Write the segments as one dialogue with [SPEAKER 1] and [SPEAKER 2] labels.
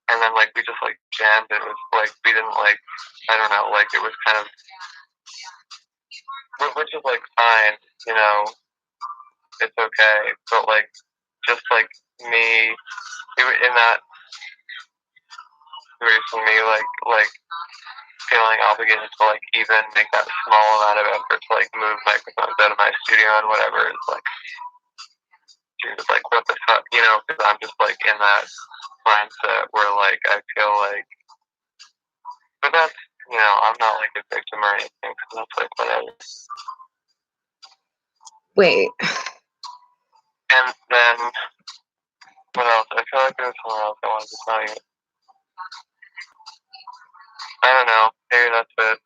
[SPEAKER 1] and then like we just like jammed. It was like we didn't like, I don't know, like it was kind of, which is like fine, you know, it's okay, but like just like me in that situation, me like feeling obligated to like even make that small amount of effort to like move microphones out of my studio and whatever is like, just like what the fuck, you know, because I'm just like in that mindset where like I feel like, but that's, you know, I'm not like a victim or anything, so that's like whatever.
[SPEAKER 2] Wait.
[SPEAKER 1] And then what else? I feel like there was something else I wanted to tell you. I don't know. Maybe that's it.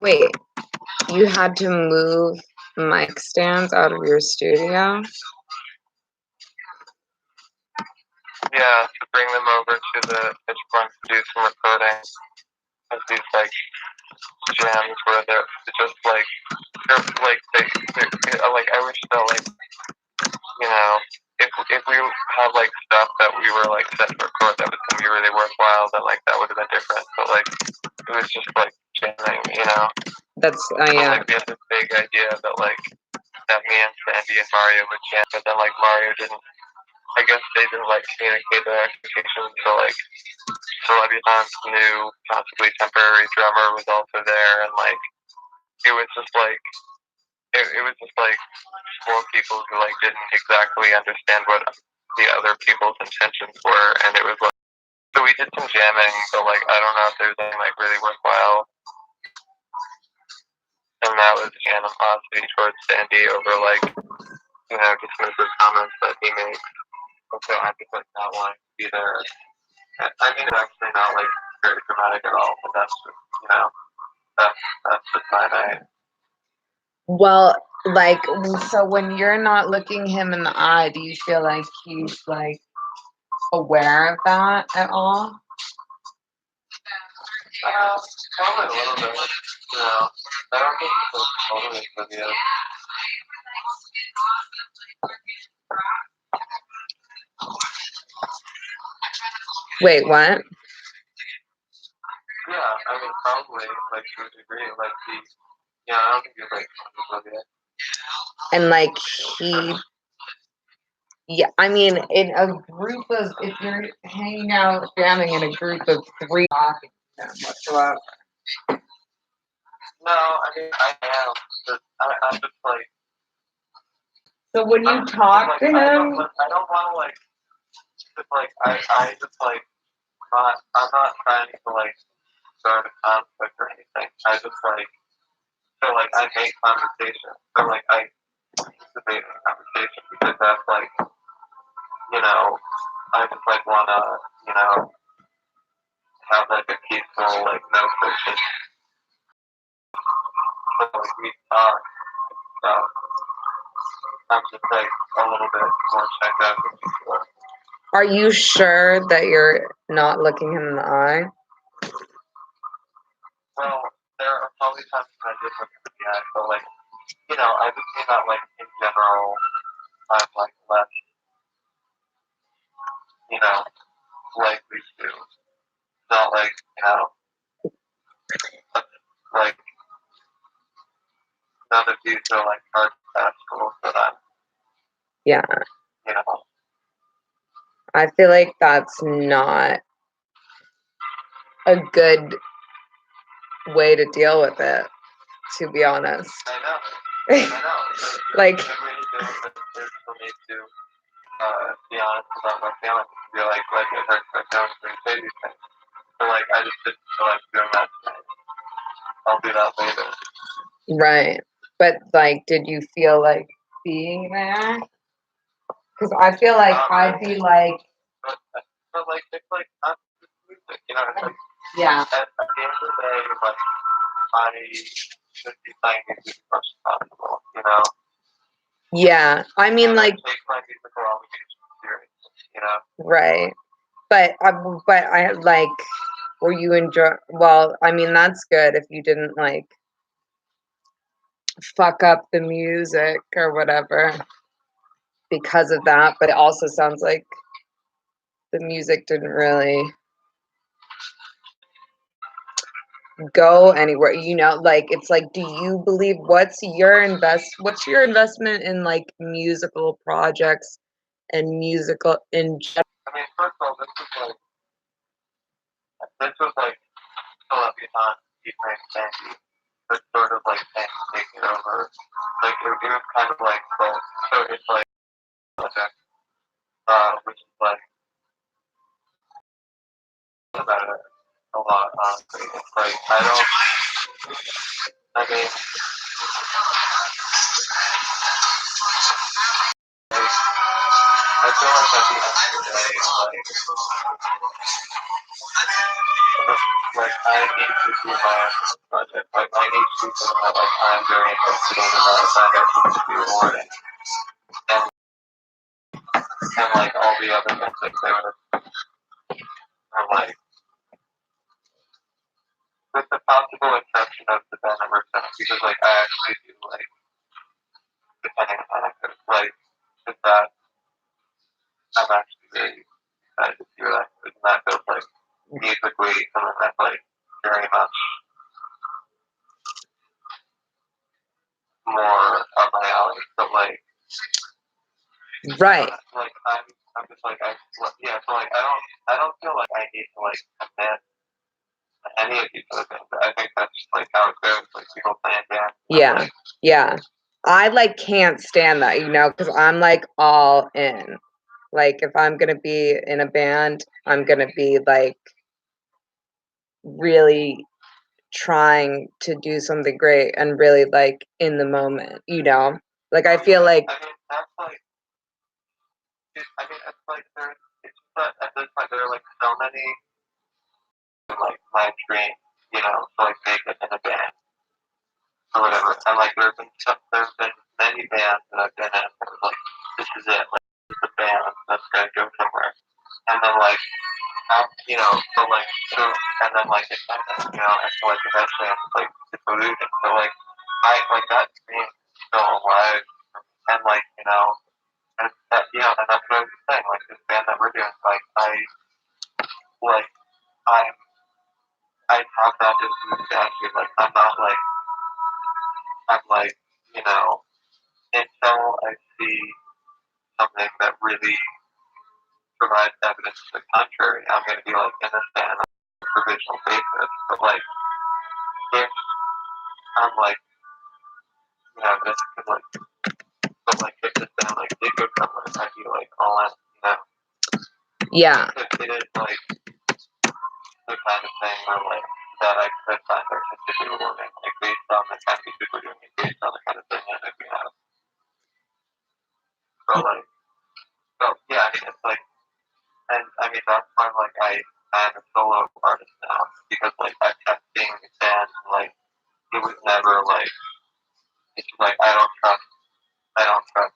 [SPEAKER 2] Wait, you had to move mic stands out of your studio?
[SPEAKER 1] Yeah, to bring them over to the Pitchfork to do some recording of these like jams where they're just like they're like I wish that like, you know, if we had like stuff that we were like set to record that was gonna be really worthwhile, then like that would have been different. But like it was just like jamming, you know.
[SPEAKER 2] That's
[SPEAKER 1] yeah. Like we had this big idea that like that me and Sandy and Mario would jam, but then like Mario didn't. I guess they didn't like communicate their expectations. So like Leviathan's new, possibly temporary drummer was also there, and like it was just like it was just like four people who like didn't exactly understand what the other people's intentions were, and it was like, so we did some jamming, but like I don't know if there was anything like really worthwhile. And that was animosity towards Sandy over like, you know, just some of the comments that he made. So I just like not wanting to be there. I mean, it's actually not like very dramatic at all, but that's just, you know, that's just my night.
[SPEAKER 2] Well, like, so when you're not looking him in the eye, do you feel like he's like aware of that at all?
[SPEAKER 1] Probably a little bit. You know, I don't think he's like totally oblivious.
[SPEAKER 2] Wait, what?
[SPEAKER 1] Yeah, I mean, probably, like, to a degree, like, yeah, I don't think he's, like, oblivious.
[SPEAKER 2] And, like, yeah, I mean, in a group of, if you're hanging out, jamming in a group of three, talking to them whatsoever.
[SPEAKER 1] No, I mean, I am, but I'm just, like,
[SPEAKER 2] so when you talk to him,
[SPEAKER 1] I don't want to, like, just, like, I just, like, I'm not trying to, like, start a conflict or anything. I just, like, so, like, I make conversation. So, like, I participate in conversation because that's, like, you know, I just, like, want to, you know, have, like, a peaceful, like, no friction. So, like, we talk, so I'm just, like, a little bit more checked out than before.
[SPEAKER 2] Are you sure that you're not looking him in the eye?
[SPEAKER 1] Well, there are probably times when I did look him in the eye, but, like, you know, I just mean that, like, in general, I'm, like, less, you know, likely to. Not like, you know, like, none of these are, like, hard fast rules that I'm,
[SPEAKER 2] yeah,
[SPEAKER 1] you know.
[SPEAKER 2] I feel like that's not a good way to deal with it, to be honest.
[SPEAKER 1] I know.
[SPEAKER 2] Like,
[SPEAKER 1] the way to deal with it is for me to be honest about my feelings. Be like it hurts my feelings when you say these things. So, like, I just didn't feel like doing that tonight. I'll do that later.
[SPEAKER 2] Right. But, like, did you feel like being there? Because I feel like I'd be like...
[SPEAKER 1] But like, it's like, not just music, you know? It's like,
[SPEAKER 2] yeah.
[SPEAKER 1] At the end of the day, like, I should be playing music as much as possible, you know?
[SPEAKER 2] Yeah. I mean, like...
[SPEAKER 1] take my musical obligations serious, you know?
[SPEAKER 2] Right. But I like... or you enjoy, well, I mean, that's good if you didn't like fuck up the music or whatever because of that, but it also sounds like the music didn't really go anywhere, like it's like, do you believe, what's your investment in like musical projects and musical in general?
[SPEAKER 1] I mean, first of all, this was like Columbia Ukraine Sandy, but sort of like things taking over. Like it was kind of like both. So it's like project, which is like about it a lot, honestly. It's like I mean, I feel like at the end of the day, like I need to do my own project. Like I need to do something that like I'm very interested in and that I find out to be rewarding. And like all the other things like there are like with the possible exception of the band number 7, because like I actually do like depending on how it like with that I'm actually very excited to hear that because that feels like musically something that's like very much more up my alley. So like
[SPEAKER 2] Right.
[SPEAKER 1] like I'm just like yeah, so like I don't feel like I need to like commit to any of these other things. I think that's just like how it goes, like people playing bands.
[SPEAKER 2] Yeah.
[SPEAKER 1] Like,
[SPEAKER 2] Yeah. I like can't stand that, because I'm like all in. Like if I'm gonna be in a band, I'm gonna be like really trying to do something great and really like in the moment, Like I feel like
[SPEAKER 1] I mean that's like I mean it's like there's it's just that at this point there are like so many like my dream, to like make it in a band or whatever. And like there's been many bands that I've been in where like this is it, like this is the band that's gonna go somewhere. And then like and then like it and so like eventually I'm like disillusioned. So like I like that dream is still alive and like and that and that's what I was saying, like this band that we're doing, like like I'm I have that enthusiasm, like I'm not like I'm like, until I see something that really provides evidence to the contrary, I'm going to be like in this band on a provisional basis. But like, if I'm like, this could like, but like if this band like did go somewhere, I'd be like all in.
[SPEAKER 2] Yeah.
[SPEAKER 1] It is like the kind of thing where like that I could find artistically rewarding, like based on the kind of music we're doing, based on the kind of dynamic we have. So like, yeah, I mean it's like. And I mean that's why like I'm a solo artist now because like I kept being a band and like it was never like it's like I don't trust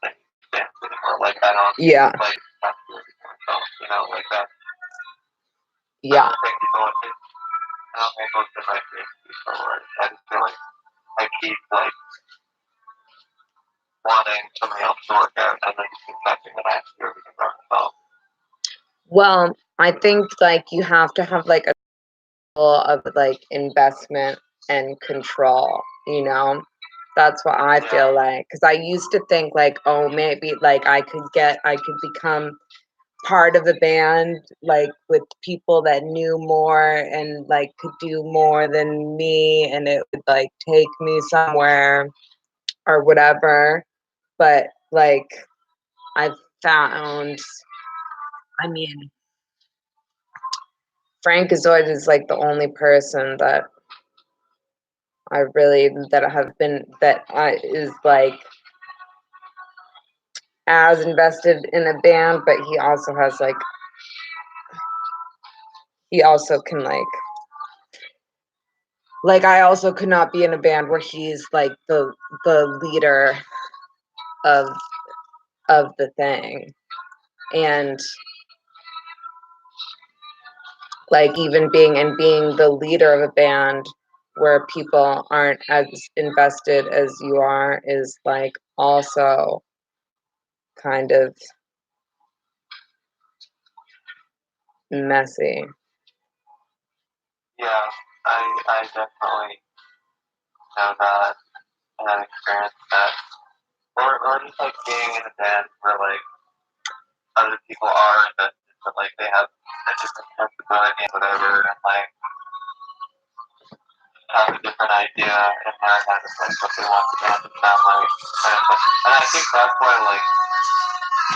[SPEAKER 1] any bands anymore. Like I don't like have to do everything myself, like that.
[SPEAKER 2] Yeah.
[SPEAKER 1] I don't think I don't think most of my dreams be solo artists. I just feel like I keep like wanting something else to work out and then just accepting that I have to do everything by myself.
[SPEAKER 2] Well, I think like you have to have like a level of like investment and control, That's what I feel like. Because I used to think like, oh, maybe like I could become part of a band like with people that knew more and like could do more than me and it would like take me somewhere or whatever. But like I've found, I mean, Frank Azoid is like the only person that is like as invested in a band, but he also has like he also can like I also could not be in a band where he's like the leader of the thing. And like even being the leader of a band where people aren't as invested as you are is like also kind of messy.
[SPEAKER 1] Yeah, I definitely know that and that experience that, or just like being in a band where like other people are invested, but like they have a different sensibility and whatever, and like have a different idea in their head of like what they want the band to sound like. And I think that's why like,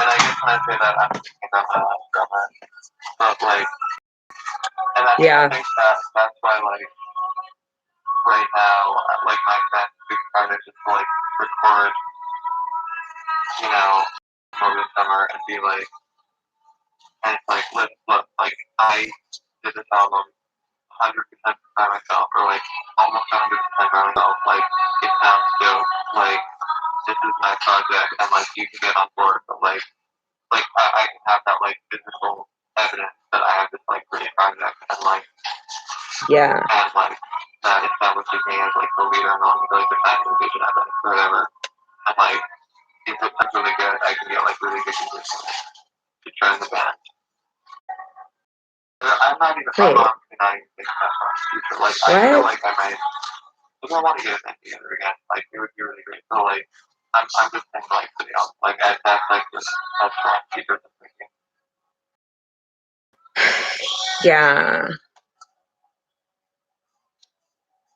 [SPEAKER 1] and I guess when I say that I'm thinking about my last drummer, but like, and I think that's why like right now like my band big project is to like record, you know, over the summer and be like, and it's like look like I did this album 100% by myself, or like almost 100% by myself. Like it sounds dope. Like this is my project, and like you can get on board. But like I can have that like physical evidence that I have this like pretty project, and like and like that establishes me as like the leader and like the kind of vision of it, or whatever. And like if it sounds really good, I can get like really good musicians to join the band. I'm not even. I'm honestly not even thinking about the future. Like I feel like I might. If I want to get a band together again, like it would be really great. So like I'm just saying like to be honest, like that's like just that's not secret of thinking.
[SPEAKER 2] Yeah.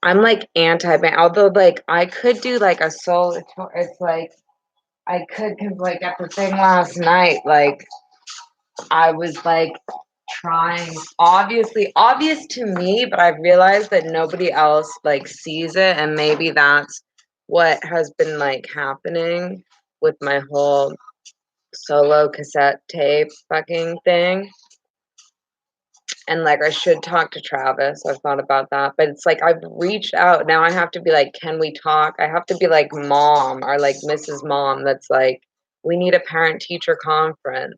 [SPEAKER 2] I'm like anti-band, although like I could do like a solo tour. It's like I could, cause like at the thing last night, like I was like trying, obvious to me, but I've realized that nobody else like sees it, and maybe that's what has been like happening with my whole solo cassette tape fucking thing. And like I should talk to Travis. I've thought about that. But it's like I've reached out. Now I have to be like, can we talk? I have to be like mom or like Mrs. Mom that's like, we need a parent teacher conference.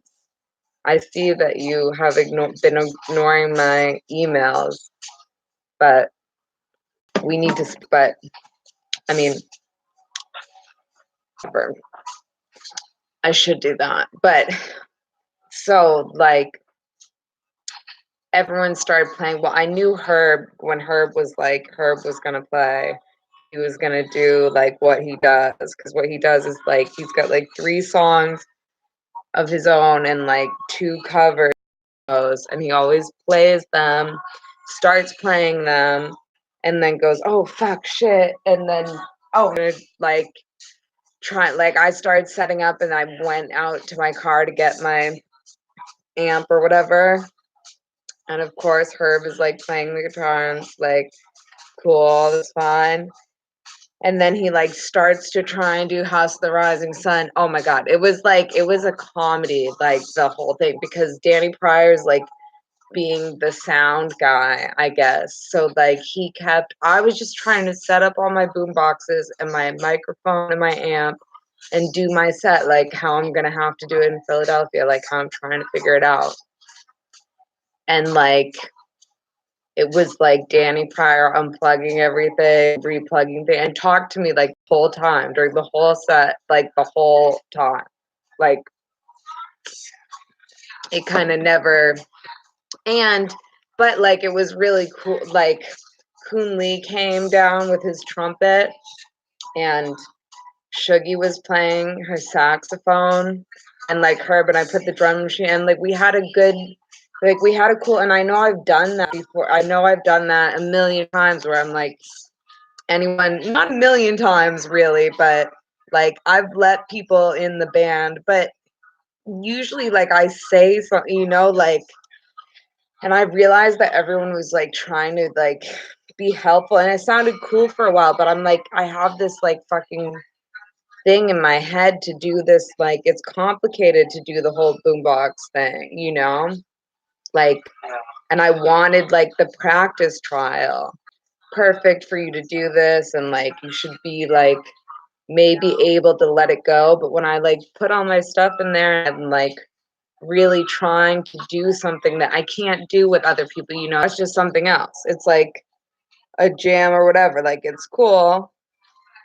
[SPEAKER 2] I see that you have been ignoring my emails, but we need to, but I mean, whatever. I should do that. But so like everyone started playing. Well, I knew Herb when Herb was gonna play. He was gonna do like what he does, because what he does is like he's got like 3 songs of his own and like 2 covers, and he always plays them, starts playing them, and then goes, oh fuck shit, and then like I started setting up, and I went out to my car to get my amp or whatever, and of course Herb is like playing the guitar, and it's like cool, that's fine. And then he like starts to try and do House of the Rising Sun. Oh my god, it was a comedy, like the whole thing, because Danny Pryor's like being the sound guy, I guess. So like I was just trying to set up all my boom boxes and my microphone and my amp and do my set like how I'm gonna have to do it in Philadelphia, like how I'm trying to figure it out. And like it was like Danny Pryor unplugging everything, replugging things, and talked to me like the whole time during the whole set, like the whole time. Like it kind of never, but like it was really cool. Like Kun Lee came down with his trumpet, and Shuggy was playing her saxophone, and like Herb and I put the drum machine, and like we had a cool, and I know I've done that before. I know I've done that a million times where I'm like, not a million times really, but like I've let people in the band, but usually like I say something, like, and I realized that everyone was like trying to like be helpful, and it sounded cool for a while, but I'm like, I have this like fucking thing in my head to do this, like it's complicated to do the whole boombox thing, like, and I wanted like the practice trial perfect for you to do this, and like you should be like maybe able to let it go. But when I like put all my stuff in there and like really trying to do something that I can't do with other people, you know, it's just something else. It's like a jam or whatever. Like, it's cool.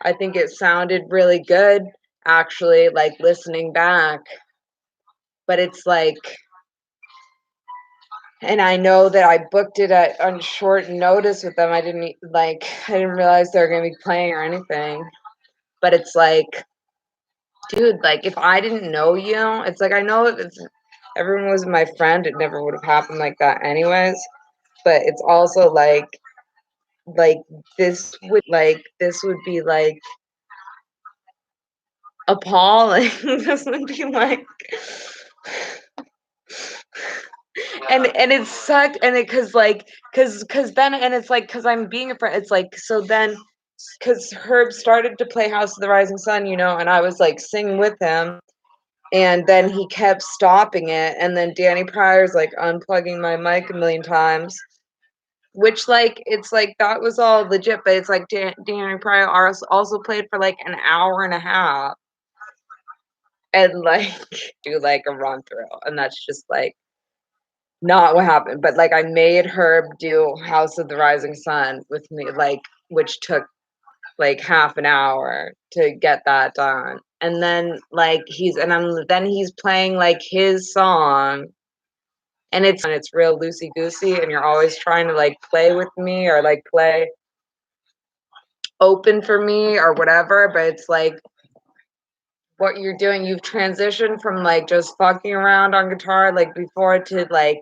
[SPEAKER 2] I think it sounded really good, actually, like listening back. But it's like, and I know that I booked it on short notice with them. I didn't realize they were gonna be playing or anything. But it's like, dude, like if I didn't know you, it's like I know if everyone was my friend, it never would have happened like that anyways. But it's also like this would be like appalling. This would be like and it sucked and it cause then and it's like cause I'm being a friend, it's like so then cause Herb started to play House of the Rising Sun, you know, and I was like singing with him. And then he kept stopping it, and then Danny Pryor's like unplugging my mic a million times, which like it's like that was all legit, but it's like Danny Pryor also played for like an hour and a half, and like do like a run through, and that's just like not what happened. But like I made Herb do House of the Rising Sun with me, like which took like half an hour to get that done. And then like he's playing like his song and it's real loosey goosey and you're always trying to like play with me or like play open for me or whatever, but it's like what you're doing, you've transitioned from like just fucking around on guitar like before to like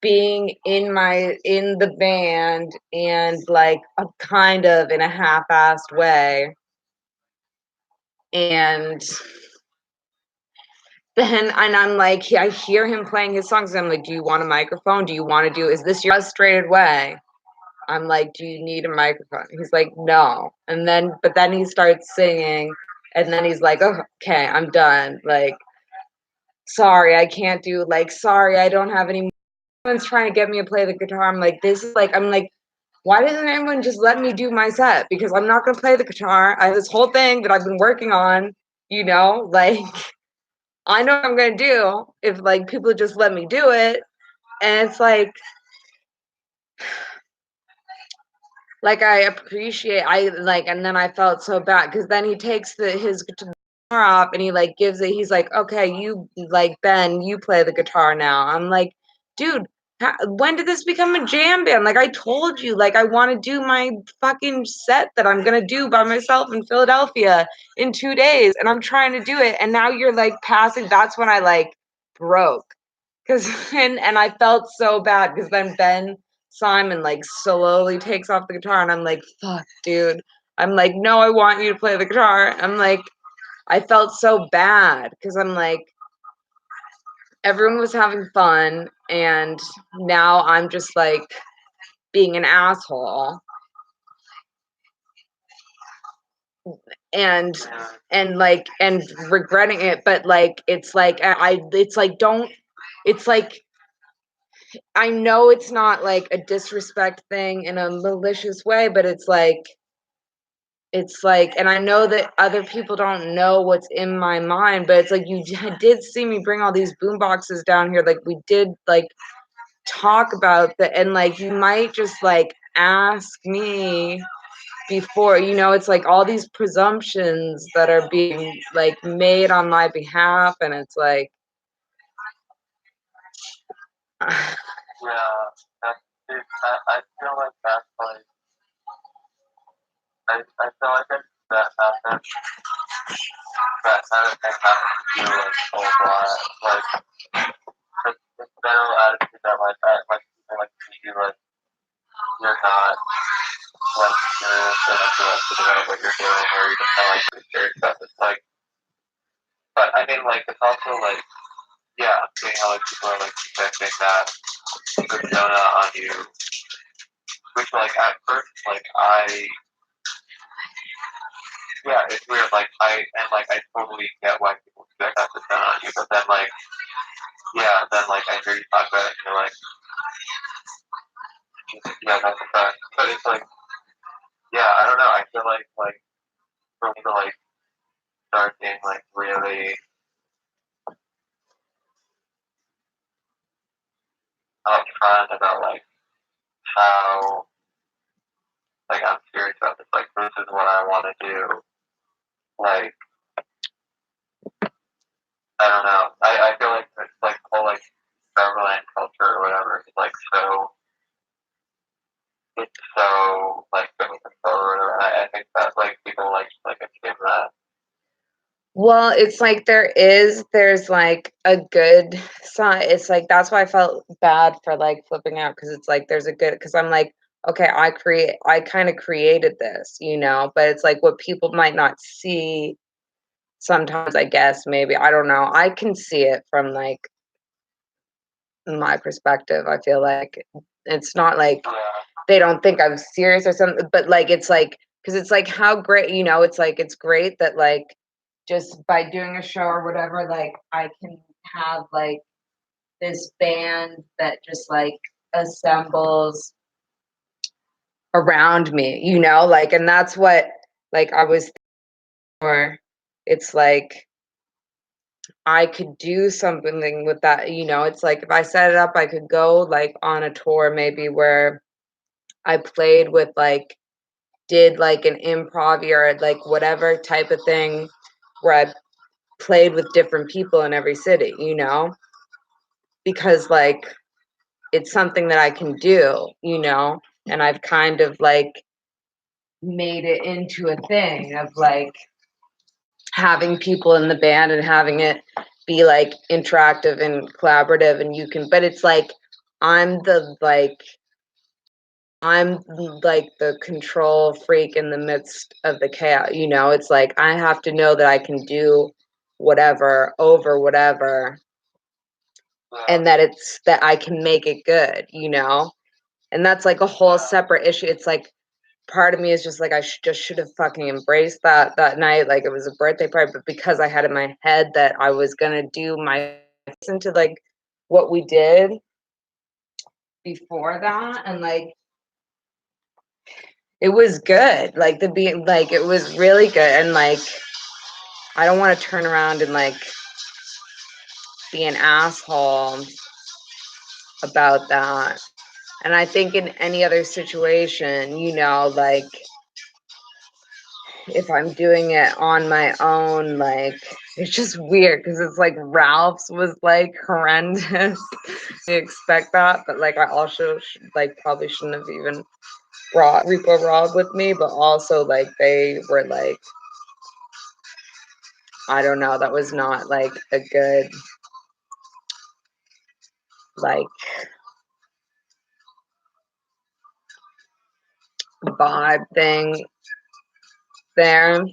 [SPEAKER 2] being in the band and like a kind of in a half-assed way. And then and I'm like, I hear him playing his songs. And I'm like, do you want a microphone? Do you want to do? Is this your frustrated way? I'm like, do you need a microphone? He's like, no. But then he starts singing, and then he's like, oh, okay, I'm done. Like, sorry, I can't do. Like, sorry, I don't have any. Everyone's trying to get me to play the guitar. I'm like, why doesn't anyone just let me do my set? Because I'm not gonna play the guitar. I have this whole thing that I've been working on. You know, like. I know what I'm gonna do if like people just let me do it. And it's like I appreciate and then I felt so bad because then he takes his guitar off and he like gives it, he's like, okay, you like Ben, you play the guitar now. I'm like, dude, when did this become a jam band? Like I told you, like I want to do my fucking set that I'm gonna do by myself in Philadelphia in 2 days, and I'm trying to do it, and now you're like passing. That's when I like broke, because and I felt so bad because then Ben Simon like slowly takes off the guitar, and I'm like, fuck, dude. I'm like, no, I want you to play the guitar. I'm like, I felt so bad because I'm like, everyone was having fun, and now I'm just like being an asshole. And and regretting it, but like it's like it's like I know it's not like a disrespect thing in a malicious way, but it's like, and I know that other people don't know what's in my mind, but it's like you did see me bring all these boom boxes down here. Like we did like talk about that, and like you might just like ask me before, you know, it's like all these presumptions that are being like made on my behalf, and it's like
[SPEAKER 1] Yeah, I feel like that's like, I feel like that happens, that kind of thing happens to you like a lot. Like, the general attitude that like people like you, like, you're not like serious enough to like figure out what you're doing, or you're just kind of like pretty serious stuff. It's like, but I mean, like, it's also like, yeah, I'm seeing how like people are like projecting that persona on you, which like at first, like yeah, it's weird. Like I totally get why people project that persona on you, but then like, yeah, then like I hear you talk about it, and you're like, yeah, that's a fact. But it's like, yeah, I don't know. I feel like for me to like start being like really like fun about like how like I'm serious about this. Like this is what I want to do. Like I don't know. I feel like it's like whole like Neverland culture or whatever is like so it's so like moving forward. Or I think that like people like achieve that.
[SPEAKER 2] Well, it's like there's like a good side. It's like that's why I felt bad for like flipping out because it's like there's a good because I'm like, okay, I kind of created this, you know, but it's like what people might not see sometimes, I guess, maybe. I don't know. I can see it from like my perspective. I feel like it's not like they don't think I'm serious or something, but like it's like because it's like how great, you know, it's like it's great that like just by doing a show or whatever, like I can have like this band that just like assembles around me, you know, like, and that's what like I was for. It's like I could do something with that, you know. It's like if I set it up, I could go like on a tour maybe where I played with like did like an improv or like whatever type of thing where I played with different people in every city, you know, because like it's something that I can do, you know, and I've kind of like made it into a thing of like having people in the band and having it be like interactive and collaborative and you can but it's like I'm the like I'm like the control freak in the midst of the chaos, you know, it's like I have to know that I can do whatever over whatever and that it's that I can make it good, you know? And that's like a whole separate issue. It's like part of me is just like I just should have fucking embraced that night like it was a birthday party, but because I had in my head that I was gonna do my listen to like what we did before that and like it was good. Like the being like it was really good and like I don't want to turn around and like be an asshole about that. And I think in any other situation, you know, like if I'm doing it on my own, like it's just weird because it's like Ralph's was like horrendous. I expect that, but like I also like probably shouldn't have even brought Repo Rob with me, but also like they were like I don't know, that was not like a good like vibe thing there.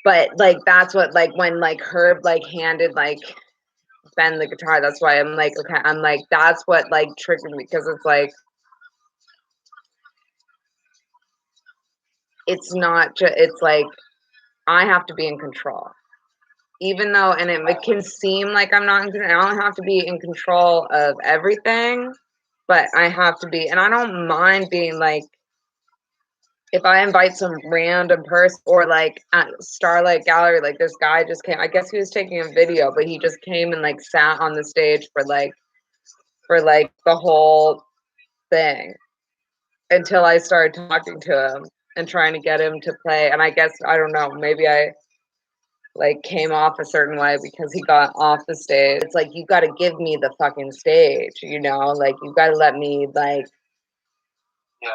[SPEAKER 2] But like that's what like when like Herb like handed like Ben the guitar, that's why I'm like, okay, I'm like that's what like triggered me because it's like it's not just it's like I have to be in control. Even though and it can seem like I'm not in control, I don't have to be in control of everything, but I have to be and I don't mind being like if I invite some random person or like at Starlight Gallery, like this guy just came. I guess he was taking a video, but he just came and like sat on the stage for like the whole thing until I started talking to him and trying to get him to play. And I guess I don't know, maybe I like came off a certain way because he got off the stage. It's like you got to give me the fucking stage, you know? Like you got to let me like
[SPEAKER 1] Yeah.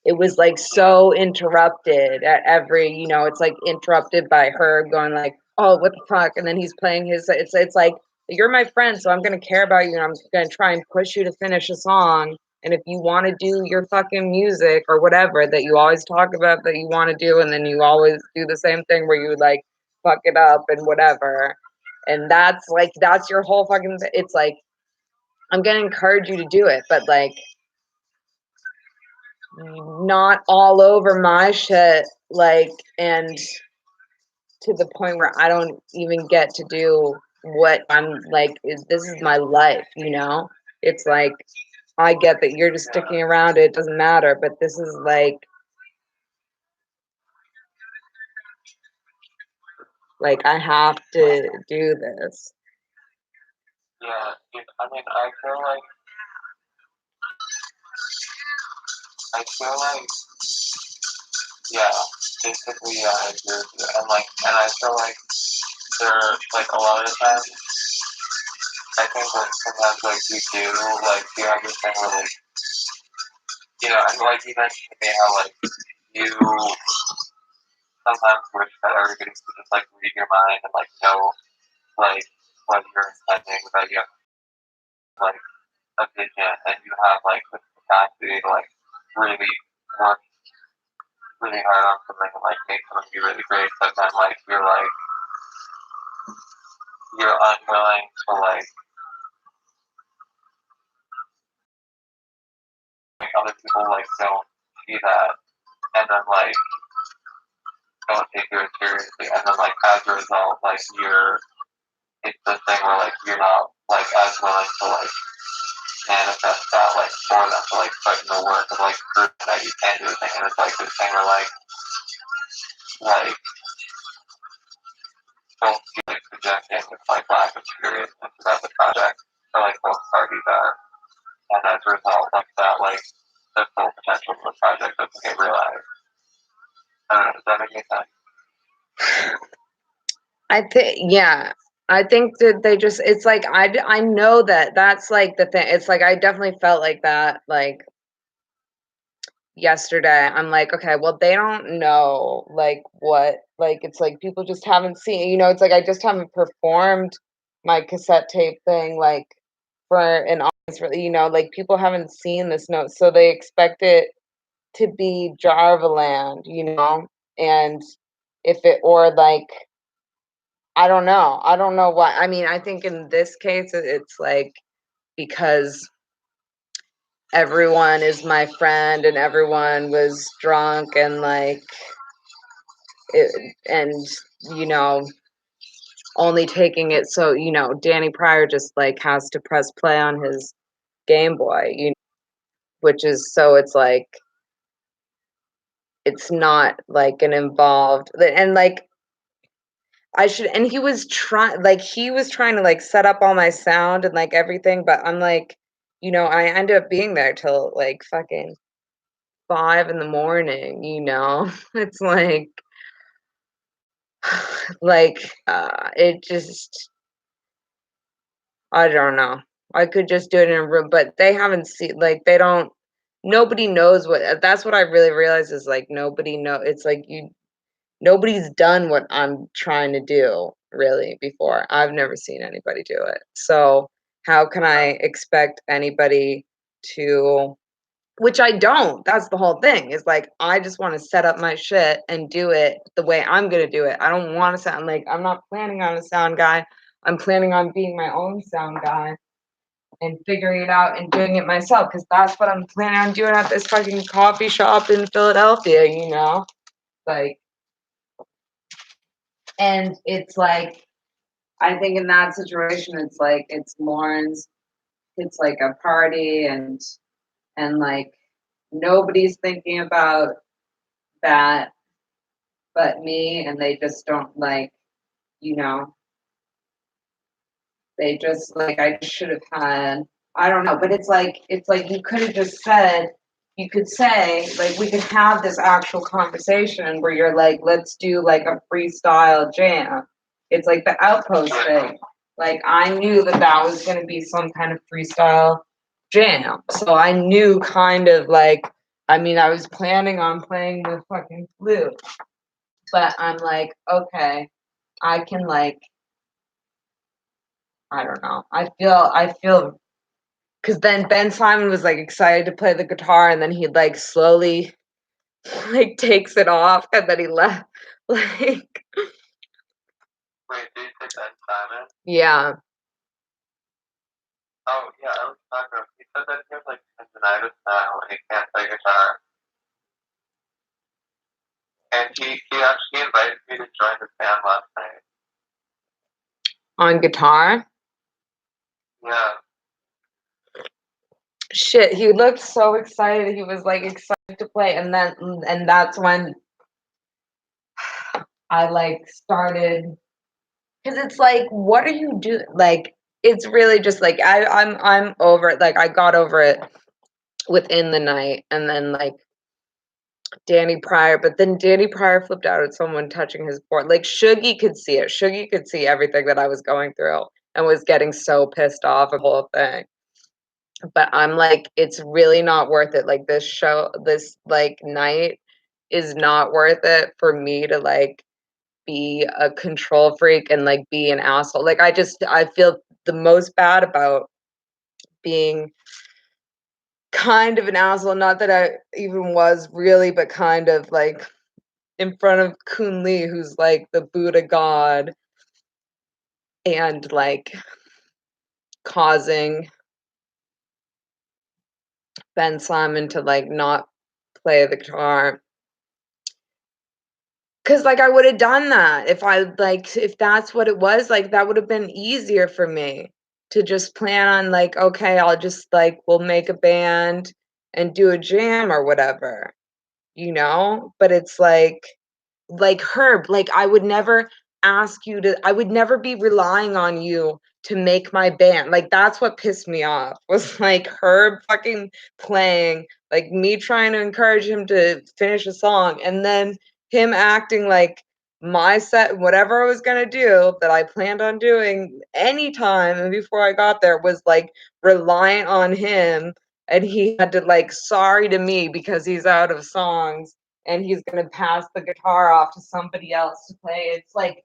[SPEAKER 2] it was like so interrupted at every, you know, it's like interrupted by her going like, oh, what the fuck? And then he's playing his, it's like, you're my friend, so I'm going to care about you and I'm going to try and push you to finish a song. And if you want to do your fucking music or whatever that you always talk about that you want to do, and then you always do the same thing where you like fuck it up and whatever. And that's like, that's your whole fucking, it's like, I'm going to encourage you to do it, but like, not all over my shit, like, and to the point where I don't even get to do what I'm like, this is my life, you know? It's like, I get that you're just sticking around, it doesn't matter, but this is like, I have to do this.
[SPEAKER 1] Yeah, I mean, I feel like, yeah, basically, yeah, I agree with you. And I feel like there, like, a lot of times, I think, like, sometimes, like, you have this thing where, like, and, like, you mentioned to me how, like, you sometimes wish that everybody could just, like, read your mind and, like, know, like, what you're intending, that you have, like, a vision, and you have, like, the capacity to, like, really work really hard on something and, like, make something be really great, but then, like, you're unwilling to, like, other people, like, don't see that, and then, like, don't take it seriously, and then, like, as a result, like, it's the thing where, like, you're not, like, as willing to, like, manifest that, like, for them to, like, put in the work of, like, prove that you can do the thing, and it's, like, this thing where, like, both you, like, projecting this, like, lack of seriousness about the project, or, like, both parties are, and as a result, like, that, like, the full potential of the project doesn't get realized. I don't know, does that make any sense?
[SPEAKER 2] I think that they just, it's like, I know that that's like the thing. It's like, I definitely felt like that, like yesterday. I'm like, okay, well, they don't know like what, like, it's like people just haven't seen, it's like I just haven't performed my cassette tape thing, like for an audience, for, like people haven't seen this note. So they expect it to be Jarvaland, and if it, or like, I don't know why. I mean, I think in this case, it's like because everyone is my friend and everyone was drunk and like it, and you know only taking it, so Danny Pryor just like has to press play on his Game Boy, which is, so it's like it's not like an involved, and like I should, and he was trying to like set up all my sound and like everything, but I'm like, I ended up being there till like fucking 5 in the morning. It's like it just, I don't know. I could just do it in a room, but they haven't seen, like, they don't, nobody knows what, that's what I really realized is like nobody know, it's like nobody's done what I'm trying to do really before. I've never seen anybody do it. So how can I expect anybody to, which I don't. That's the whole thing. Is like I just want to set up my shit and do it the way I'm gonna do it. I don't want to sound like, I'm not planning on a sound guy. I'm planning on being my own sound guy and figuring it out and doing it myself, because that's what I'm planning on doing at this fucking coffee shop in Philadelphia. Like, and it's like, I think in that situation, it's like it's Lauren's. It's like a party, and like nobody's thinking about that but me, and they just don't like, you know, they just like, I should have had, I don't know, but it's like you could have just said, you could say, like, we could have this actual conversation where you're like, let's do like a freestyle jam. It's like the Outpost thing. Like, I knew that was going to be some kind of freestyle jam. So I knew kind of like, I mean, I was planning on playing the fucking flute, but I'm like, okay, I can like, I don't know. I feel because then Ben Simon was like excited to play the guitar, and then he like slowly like takes it off, and then he left. Like,
[SPEAKER 1] Wait, did you say Ben Simon?
[SPEAKER 2] yeah.
[SPEAKER 1] Oh, yeah, I was talking about, he said that he has, like, tendonitis now and he can't play guitar. And he actually invited me to join his band last night.
[SPEAKER 2] On guitar.
[SPEAKER 1] Yeah.
[SPEAKER 2] Shit, he looked so excited. He was like excited to play, and that's when I like started, because it's like, what are you doing? Like, it's really just like I'm over it. Like I got over it within the night, and then like Danny Pryor, but then Danny Pryor flipped out at someone touching his board. Like Shuggy could see it. Shuggy could see everything that I was going through and was getting so pissed off of the whole thing. But I'm like, it's really not worth it. Like this show, this like night is not worth it for me to like be a control freak and like be an asshole. Like I feel the most bad about being kind of an asshole. Not that I even was really, but kind of like in front of Kun Lee, who's like the Buddha god, and like causing Ben Simon to like not play the guitar. Cause like I would have done that if I like if that's what it was, like that would have been easier for me to just plan on like, okay, I'll just like we'll make a band and do a jam or whatever, you know? But it's like Herb, like I would never ask you to I would never be relying on you to make my band. Like that's what pissed me off was like Herb fucking playing, like me trying to encourage him to finish a song and then him acting like my set whatever I was going to do that I planned on doing anytime and before I got there was like reliant on him and he had to like sorry to me because he's out of songs and he's gonna pass the guitar off to somebody else to play. It's like,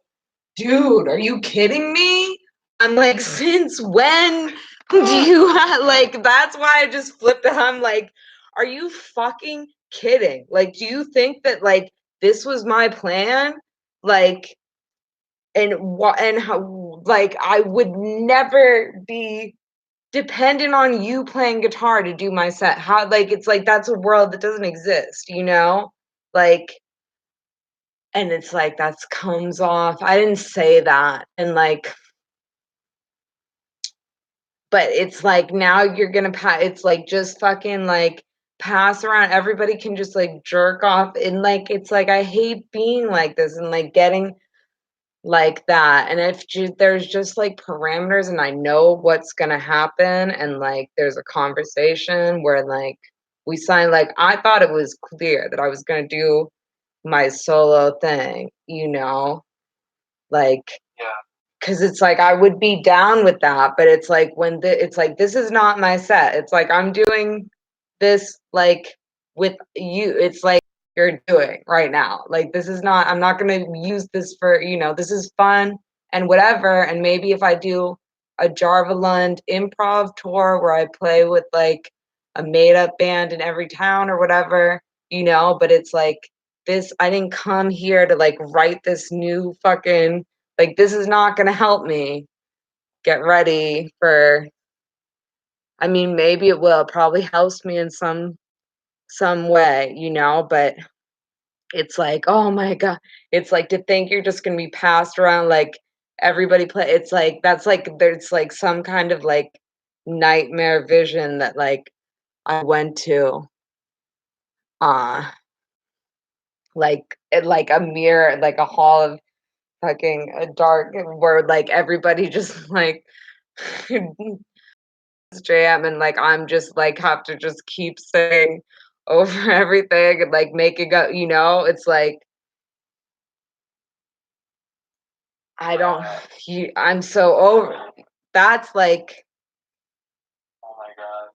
[SPEAKER 2] dude, are you kidding me? I'm like, since when do you have like that's why I just flipped it. I'm like, are you fucking kidding? Like, do you think that like this was my plan? Like, and what and how like I would never be dependent on you playing guitar to do my set. How like it's like that's a world that doesn't exist, you know? Like and it's like that's comes off. I didn't say that. And like but it's like now you're gonna it's like just fucking like pass around. Everybody can just like jerk off and like it's like I hate being like this and like getting like that. And if there's just like parameters and I know what's gonna happen and like there's a conversation where like we sign like I thought it was clear that I was gonna do my solo thing, you know, like
[SPEAKER 1] Yeah.
[SPEAKER 2] because it's like I would be down with that, but it's like when it's like this is not my set. It's like I'm doing this like with you. It's like you're doing right now. Like this is not. I'm not gonna use this for this is fun and whatever. And maybe if I do a Jarvalund improv tour where I play with like a made up band in every town or whatever, But it's like this. I didn't come here to like write this new fucking like, this is not gonna help me get ready for I mean, maybe it will, probably helps me in some way, but it's like, "Oh my god." It's like to think you're just gonna be passed around like everybody play it's like that's like there's like some kind of like nightmare vision that like I went to, uh, like a mirror, like a hall of fucking dark where like everybody just like jam and like I'm just like have to just keep saying over everything and like making up, it's like I don't I'm so over that's like
[SPEAKER 1] Oh my god.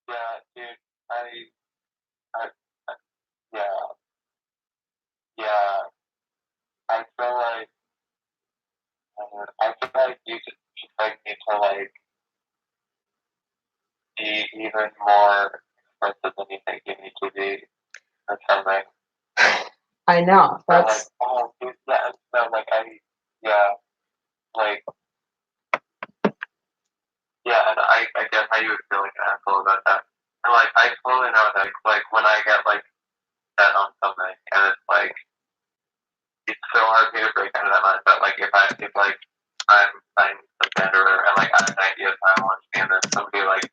[SPEAKER 1] Yeah, dude. I yeah, yeah. I feel like, I feel like you just like need to like be even more expressive than you think you need to be or something.
[SPEAKER 2] I know
[SPEAKER 1] Or like,
[SPEAKER 2] that's
[SPEAKER 1] oh, dude, yeah, no, like yeah, like, yeah, and I get how you would feel like an asshole about that. And like, I totally know that, like, when I get like set on something, and it's like, it's so hard for me to break into that mindset. Like, if like, I'm a band or whatever, and like, I have an idea of how I want to be, and then somebody like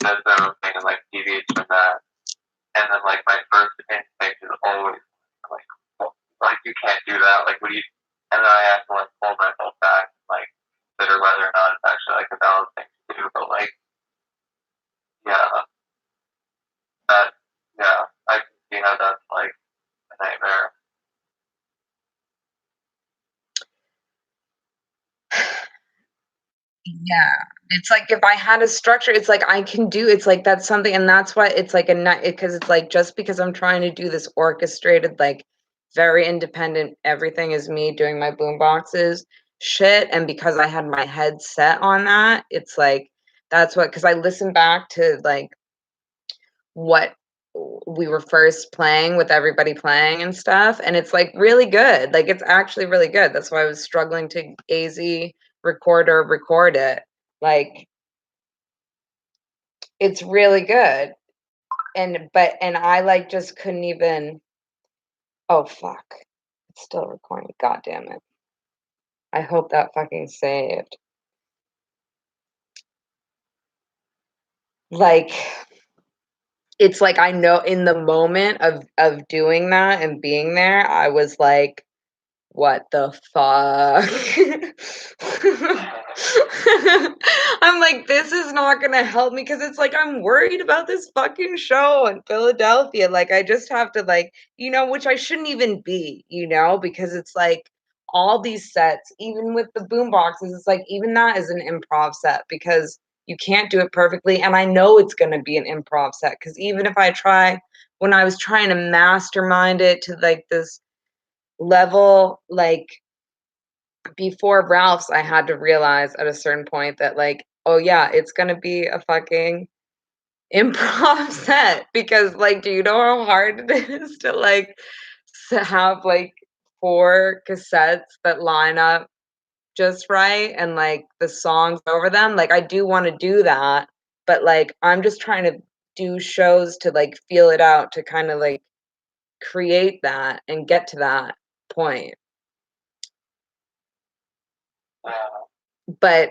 [SPEAKER 1] does their own thing and like deviates from that, and then like my first instinct is always like, well, like you can't do that. Like, what do you? And then I have to like pull myself back, like consider whether or not
[SPEAKER 2] Yeah. It's like if I had a structure, it's like I can do it's like that's something and that's why it's like a night because it's like just because I'm trying to do this orchestrated, like very independent, everything is me doing my boom boxes shit. And because I had my head set on that, it's like that's what because I listened back to like what we were first playing with everybody playing and stuff, and it's like really good. Like it's actually really good. That's why I was struggling to AZ record it. Like it's really good. And I like just couldn't even oh fuck. It's still recording. God damn it. I hope that fucking saved. Like it's like I know in the moment of doing that and being there, I was like, what the fuck? I'm like, this is not gonna help me because it's like I'm worried about this fucking show in Philadelphia. Like, I just have to, like, which I shouldn't even be, because it's like all these sets, even with the boom boxes, it's like even that is an improv set because you can't do it perfectly. And I know it's gonna be an improv set because even if I try, when I was trying to mastermind it to like this level, like before Ralph's, I had to realize at a certain point that like, oh yeah, it's gonna be a fucking improv set because like, do you know how hard it is to like to have like 4 cassettes that line up just right and like the songs over them? Like I do want to do that, but like I'm just trying to do shows to like feel it out to kind of like create that and get to that point. But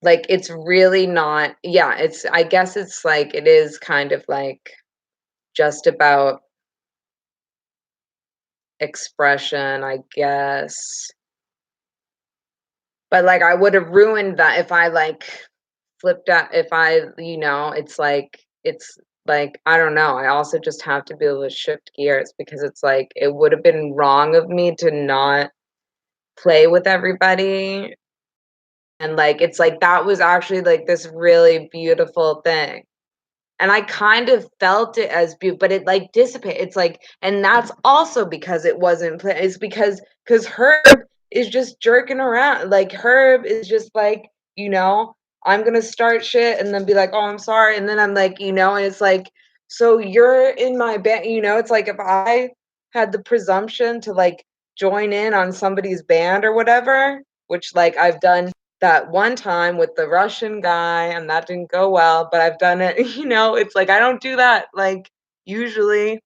[SPEAKER 2] like it's really not yeah, it's I guess it's like it is kind of like just about expression, I guess. But like I would have ruined that if I like flipped out if I, it's like I don't know. I also just have to be able to shift gears because it's like it would have been wrong of me to not play with everybody. And like it's like that was actually like this really beautiful thing. And I kind of felt it as but it like dissipated. It's like, and that's also because it wasn't it's because Herb is just jerking around. Like Herb is just like, I'm gonna start shit and then be like, oh, I'm sorry, and then I'm like, and it's like, so you're in my band, it's like if I had the presumption to like join in on somebody's band or whatever, which like I've done that one time with the Russian guy and that didn't go well, but I've done it, it's like I don't do that like usually.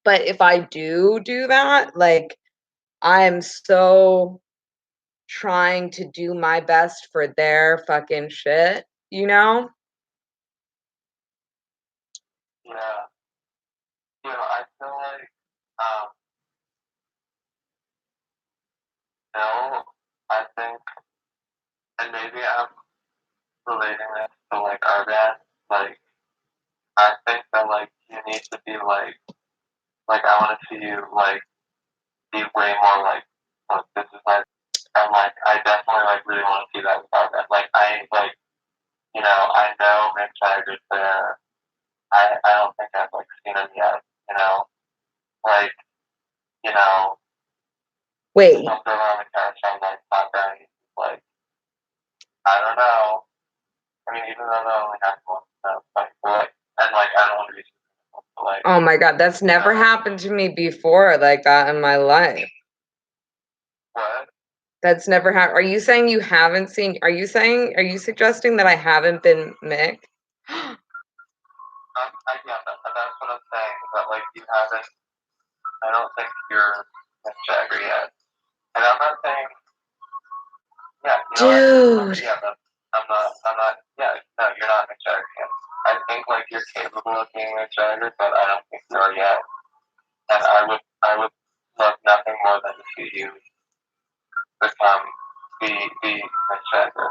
[SPEAKER 2] But if I do that, like I'm so trying to do my best for their fucking shit, you know?
[SPEAKER 1] Yeah. I feel like, no, I think, and maybe I'm relating this to like our band, like, I think that like you need to be like I want to see you like be way more like this is my, and like I definitely like really want to see that with our band. Like I like, I know Mick Jagger's there. I don't think I've like seen him yet, like, you know,
[SPEAKER 2] Wait.
[SPEAKER 1] something around the carousel like top guy, like, I don't know. I mean, even though they only have one stuff, like, and like, I don't want to be, like,
[SPEAKER 2] Oh my god, that's never happened to me before like that in my life.
[SPEAKER 1] What?
[SPEAKER 2] That's never happened. Are you saying you haven't seen? Are you suggesting that I haven't been Mick?
[SPEAKER 1] Yeah, that's what I'm saying. That like you haven't. I don't think you're Mick Jagger yet. And I'm not saying. Yeah,
[SPEAKER 2] Dude.
[SPEAKER 1] Yeah, but I'm not. Yeah, no, you're not Mick Jagger yet. I think like you're capable of being Mick Jagger, but I don't think you are yet. And I would love nothing more than to see you become the Mick Jagger.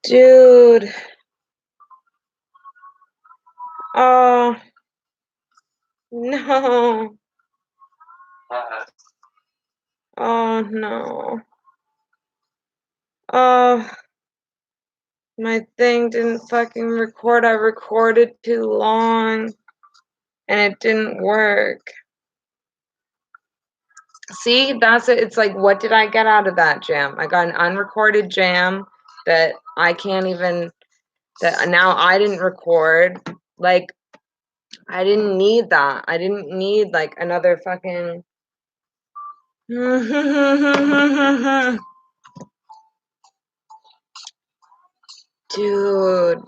[SPEAKER 2] Dude. Oh. No.
[SPEAKER 1] What?
[SPEAKER 2] Oh no. Oh, my thing didn't fucking record. I recorded too long and it didn't work. See, that's it. It's like, what did I get out of that jam? I got an unrecorded jam that I can't even, that now I didn't record. Like, I didn't need that. I didn't need like another fucking. Dude,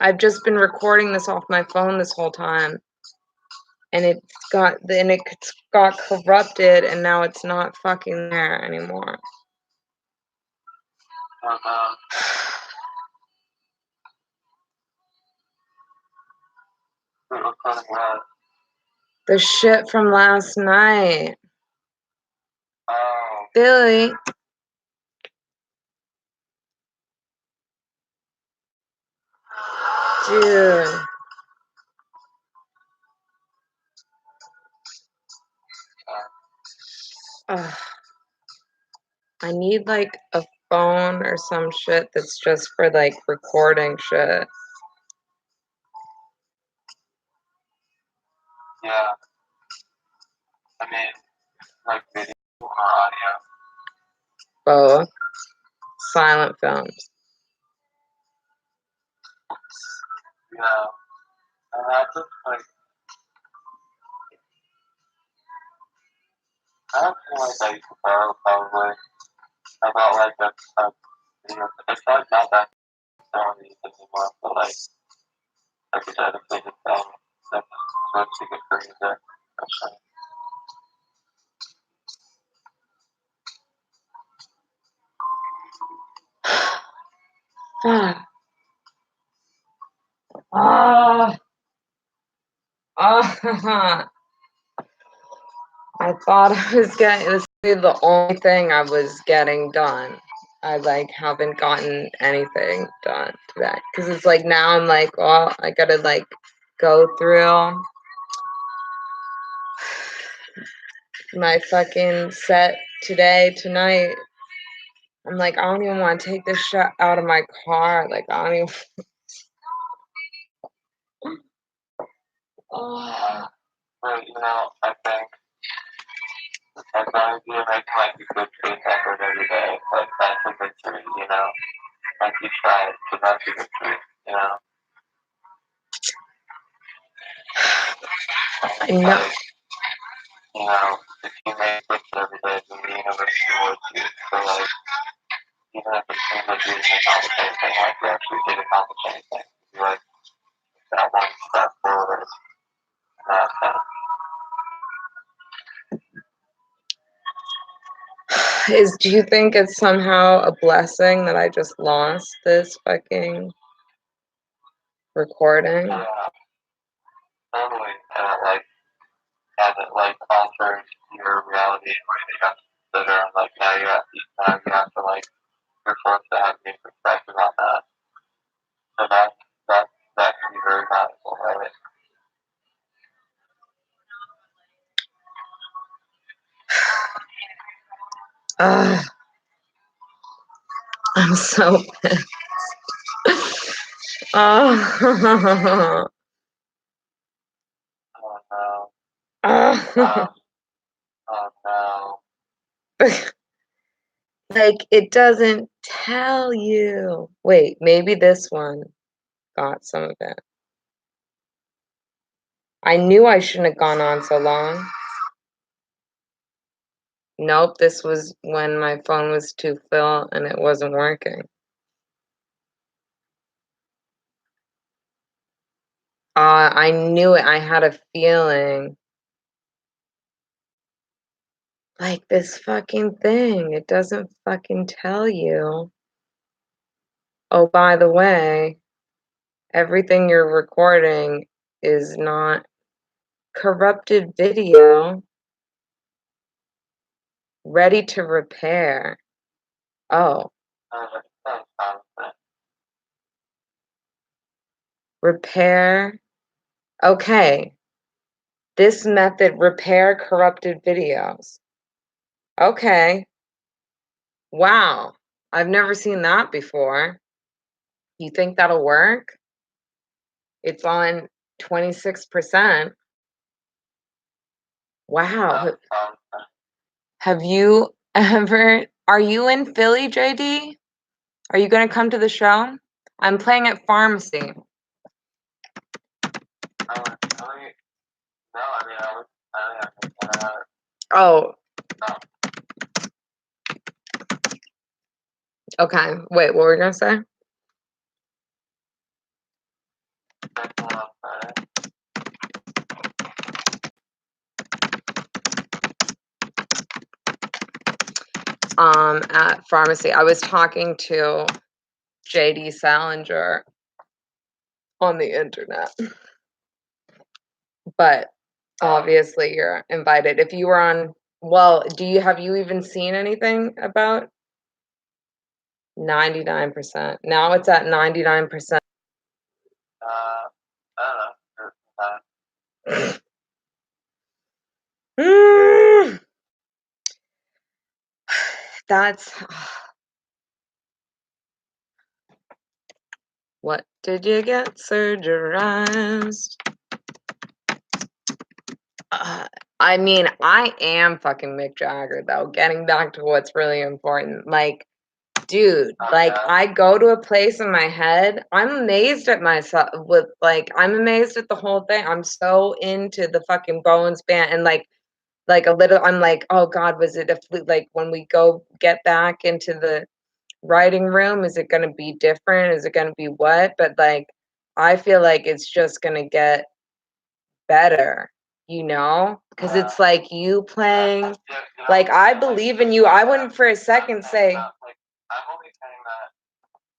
[SPEAKER 2] I've just been recording this off my phone this whole time. And it got corrupted and now it's not fucking there anymore. The shit from last night. Billy. Dude. Ugh. I need like a phone or some shit that's just for like recording shit.
[SPEAKER 1] Yeah. I mean, like video or audio.
[SPEAKER 2] Both. Silent films.
[SPEAKER 1] Yeah. And I just like, I don't feel like I used to borrow probably about like that stuff. You know, it's like not that necessarily anymore, but like I said, if they just that's what you could bring it there.
[SPEAKER 2] Ah. Ah. I thought I was getting, this is the only thing I was getting done. I like haven't gotten anything done today. Cause it's like now I'm like, well, I gotta like go through my fucking set tonight. I'm like, I don't even want to take this shit out of my car. Like, I don't even. Oh.
[SPEAKER 1] But, you know, I think as long as you make like a good faith effort every day, like that's a victory, you know? Like you try it, so that's a victory, you know?
[SPEAKER 2] I know.
[SPEAKER 1] You know, if you make it every day, then the universe rewards you. So like, even if it seems like you didn't accomplish anything, like you actually did accomplish anything. You like that one step forward in that sense.
[SPEAKER 2] Do you think it's somehow a blessing that I just lost this fucking recording?
[SPEAKER 1] Yeah, totally. And it like, as it like alters your reality in ways that you have to consider, and like now you have to like, you're forced to have new perspective on that. So that can be very valuable, right?
[SPEAKER 2] I'm so pissed. Oh.
[SPEAKER 1] Oh no.
[SPEAKER 2] Oh.
[SPEAKER 1] Oh no.
[SPEAKER 2] Like, it doesn't tell you. Wait, maybe this one got some of it. I knew I shouldn't have gone on so long. Nope, this was when my phone was too full and it wasn't working. I knew it. I had a feeling. Like this fucking thing. It doesn't fucking tell you. Oh, by the way, everything you're recording is not corrupted video. Ready to repair. Oh. Repair. Okay. This method repair corrupted videos. Okay. Wow. I've never seen that before. You think that'll work? It's on 26%. Wow. Have you ever Are you in Philly, JD? Are you gonna come to the show? I'm playing at Pharmacy. Oh, okay. Wait, what were you gonna say? At Pharmacy. I was talking to JD Salinger on the internet. But obviously you're invited. If you were on Well, have you even seen anything about 99%? Now it's at 99%. Mm, that's What did you get surgerized? I mean, I am fucking Mick Jagger though. Getting back to what's really important, like, dude, like I go to a place in my head. I'm amazed at myself I'm amazed at the whole thing. I'm so into the fucking Bones band and like a little. I'm like, oh God, was it like when we go get back into the writing room, is it gonna be different? Is it gonna be what? But like, I feel like it's just gonna get better, because it's like you playing. Like, I believe in you. I wouldn't for a second say. I'm only saying that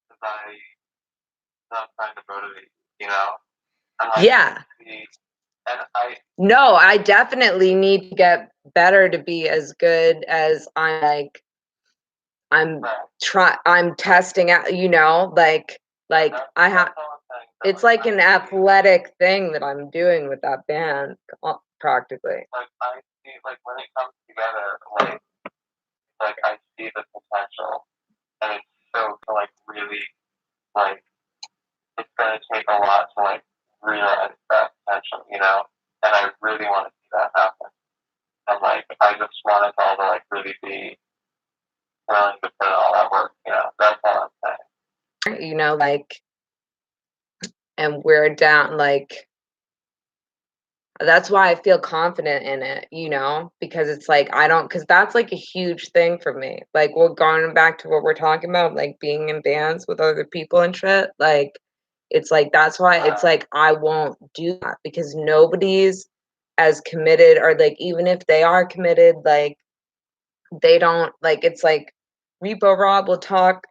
[SPEAKER 2] because I'm trying to motivate Yeah. No, I definitely need to get better to be as good as I'm testing out, like I have it's like an athletic thing that I'm doing with that band practically. Like I see, like when it comes together, like I see the potential, and it's so to really like it's gonna take a lot to realize that potential, and I really want to see that happen. And I just want us all to really be willing to put in all that work. That's all I'm saying. And we're down, that's why I feel confident in it, because it's because that's a huge thing for me. We're going back to what we're talking about, being in bands with other people and shit. It's that's why it's I won't do that because nobody's as committed, or even if they are committed, they don't it's Repo Rob will talk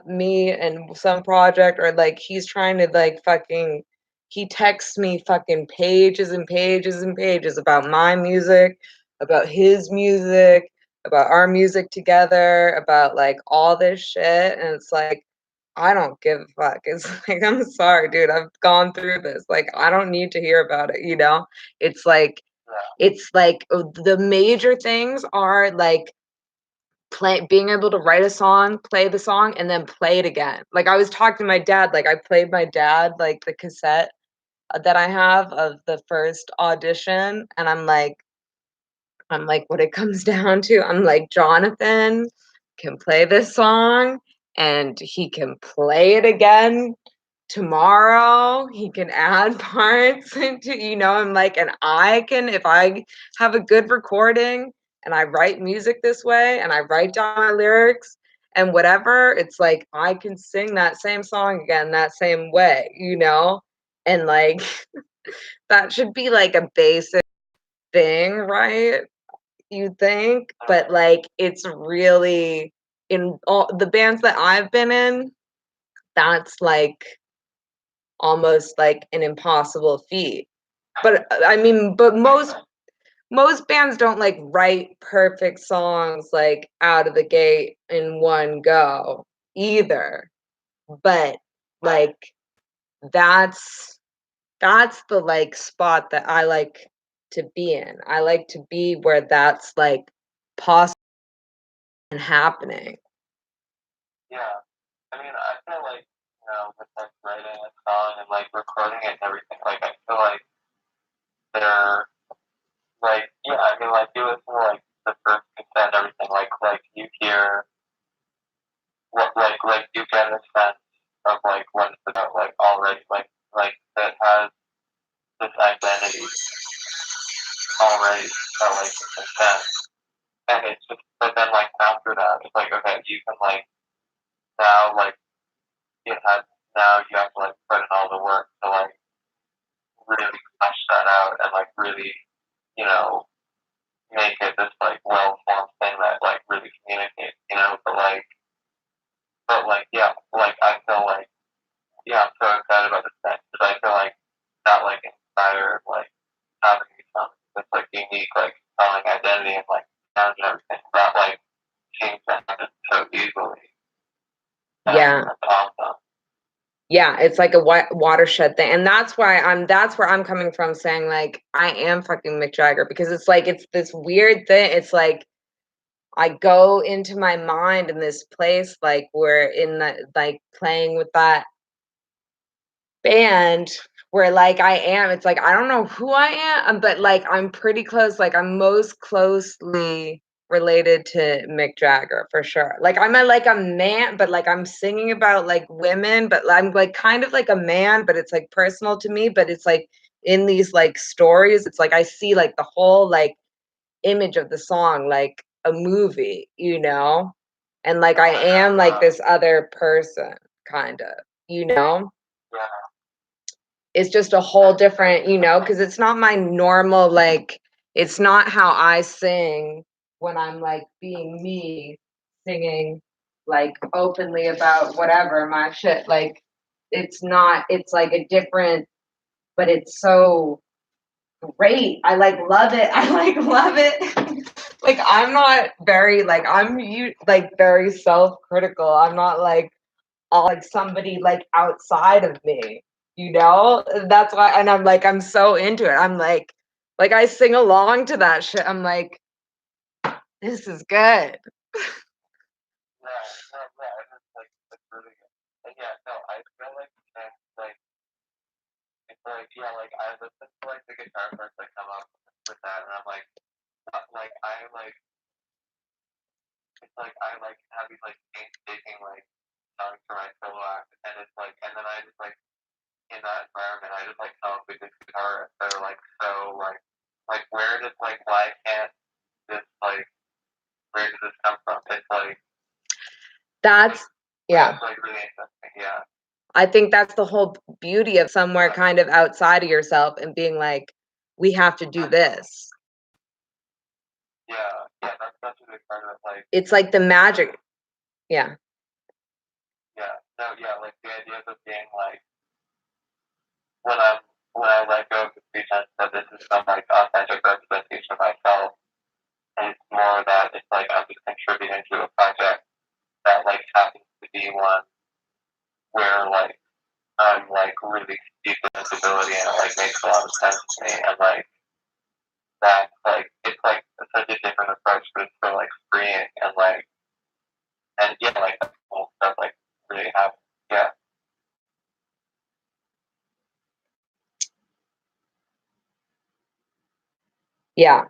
[SPEAKER 2] me and some project, or he's trying to fucking he texts me fucking pages and pages and pages about my music, about his music, about our music together, about all this shit, and it's I don't give a fuck. It's I'm sorry, dude. I've gone through this. I don't need to hear about it, It's the major things are being able to write a song, play the song, and then play it again. I was talking to my dad, I played my dad the cassette that I have of the first audition, and I'm like, what it comes down to, I'm like, Jonathan can play this song and he can play it again tomorrow. He can add parts into, I'm like, and I can, if I have a good recording and I write music this way and I write down my lyrics and whatever, it's I can sing that same song again that same way, and that should be a basic thing, right? You think, but it's really, in all the bands that I've been in, that's almost an impossible feat. But I mean, but most bands don't write perfect songs out of the gate in one go either. But like that's the spot that I like to be in. I like to be where that's possible. and happening.
[SPEAKER 1] Yeah. I mean, I feel like, with like writing a song and like recording it and everything, like I feel like they're like, yeah, I mean, like you listen to like the first cassette and everything, like you hear what like you get a sense of like what it's about, like already, like it has this identity already that like it's a sense, and it's just, but then like after that, it's like okay, you can like now like it has now you have to like put in all the work to like really flesh that out and like really, you know, make it this like well formed thing that like really communicates, but like yeah, like I feel like yeah, I'm so excited about this thing because I feel like that like inspired like having some this like unique like spelling identity and like sounds and everything that like seems to happen so easily. And
[SPEAKER 2] Yeah.
[SPEAKER 1] that's awesome.
[SPEAKER 2] Yeah, it's like a watershed thing, and that's why that's where I'm coming from saying, like, I am fucking Mick Jagger because it's like it's this weird thing, it's like, I go into my mind in this place, like, we're in the like, playing with that band where, like, I am it's like, I don't know who I am, but, like, I'm pretty close, like, I'm most closely related to Mick Jagger for sure. Like, I'm a man, but, like, I'm singing about, like, women, but I'm, like, kind of like a man, but it's, like, personal to me, but it's, like, in these, like, stories, it's like I see, like, the whole, like, image of the song, like a movie, you know? And, like, I am, like, this other person, kinda, you know?
[SPEAKER 1] Yeah.
[SPEAKER 2] It's just a whole different, because it's not my normal, like, it's not how I sing when I'm, like, being me, singing, like, openly about whatever my shit, like, it's not it's, like, a different but it's so great. I, like, love it. I, like, love it. Like, I'm not very, like, like, very self-critical. I'm not, like, all like somebody like outside of me, That's why, and I'm like, I'm so into it. I'm like I sing along to that shit. I'm like, this is good.
[SPEAKER 1] Yeah, no, yeah, it's really good. And yeah, no, I feel like it's like yeah, like I listen to like the guitar parts that come up with that, and I'm like, like I like it's like I like having like painstaking like songs for my solo act, and it's like, and then I just like in that environment, I just like come up with this guitar that are like so like where does like why can't this like where does this come from? It's like
[SPEAKER 2] That's yeah.
[SPEAKER 1] that's like really interesting. Yeah.
[SPEAKER 2] I think that's the whole beauty of somewhere kind of outside of yourself and being like, we have to do this.
[SPEAKER 1] Yeah, yeah, that's such a big part of it. Like
[SPEAKER 2] It's like the magic. Yeah.
[SPEAKER 1] Yeah, no, yeah, like the idea of being like when I let go of the pretense that this is some like authentic representation of myself, and it's more that it's like I'm just contributing to a project that like happens to be one where like I'm like really deep in this ability and it like makes a lot of sense to me, and like that like it's like such a different approach, but it's so like freeing and like and yeah, like that cool stuff like really happens. Yeah.
[SPEAKER 2] Yeah.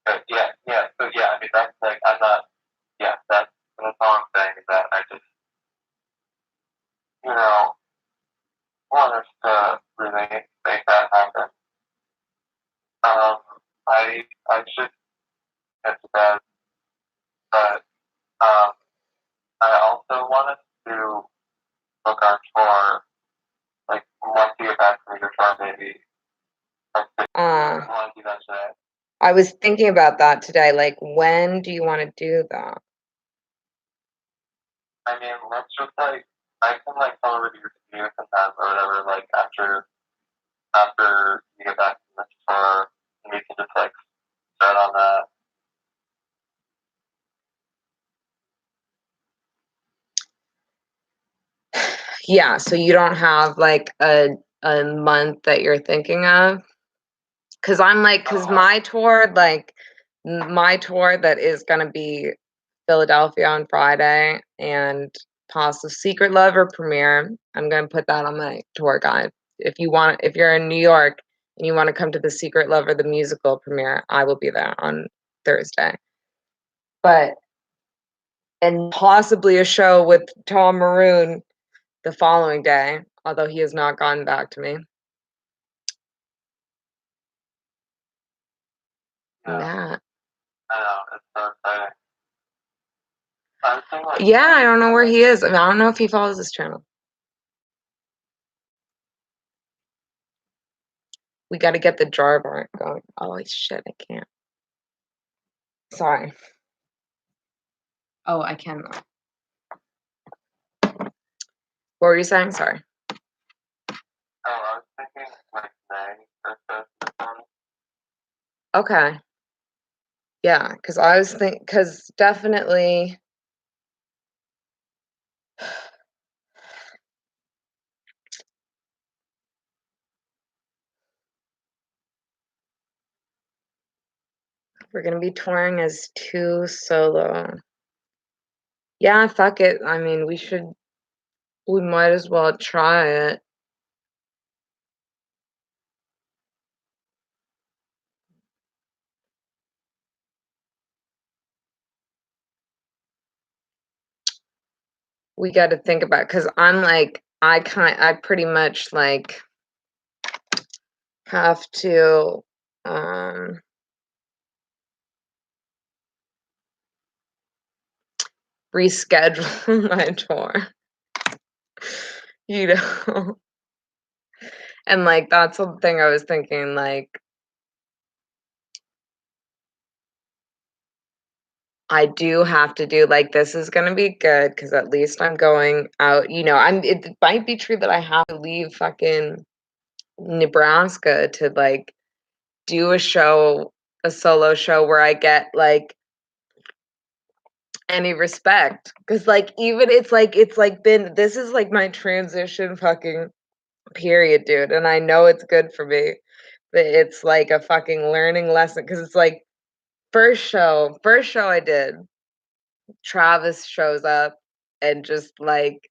[SPEAKER 1] But yeah, yeah. So yeah, I mean that's like I'm not. Yeah, that's all I'm saying is that I just you know want us to really make that happen. Um, I should get to bed, but I also want us to look out for like once you get back from your farm, maybe like want to do that today.
[SPEAKER 2] I was thinking about that today. Like, when do you want to do that?
[SPEAKER 1] I mean, let's just like I can like come over to your studio sometime or whatever, like after you get back from this tour, and we can just like start on that.
[SPEAKER 2] Yeah, so you don't have like a month that you're thinking of? Cause I'm like, cause my tour, like my tour that is gonna be Philadelphia on Friday and possible Secret Lover premiere. I'm gonna put that on my tour guide. If you're in New York and you want to come to the Secret Lover the musical premiere, I will be there on Thursday. But and possibly a show with Tom Maroon the following day, although he has not gotten back to me. That.
[SPEAKER 1] It's so exciting.
[SPEAKER 2] Yeah, I don't know where he is. I don't know if he follows this channel. We got to get the jar bar going. Oh shit, I can't. Sorry. Oh, I can. What were you saying? Sorry.
[SPEAKER 1] I was thinking like May.
[SPEAKER 2] Okay. Yeah, because definitely. We're gonna be touring as 2 solo. Yeah, fuck it. I mean, we might as well try it. We got to think about because I'm like I pretty much like have to reschedule my tour, you know. And like that's the thing I was thinking like I do have to do like this is gonna be good because at least I'm going out, you know. It might be true that I have to leave fucking Nebraska to like do a solo show where I get like any respect because like even it's like been this is like my transition fucking period, dude, and I know it's good for me, but it's like a fucking learning lesson because it's like first show I did, Travis shows up and just like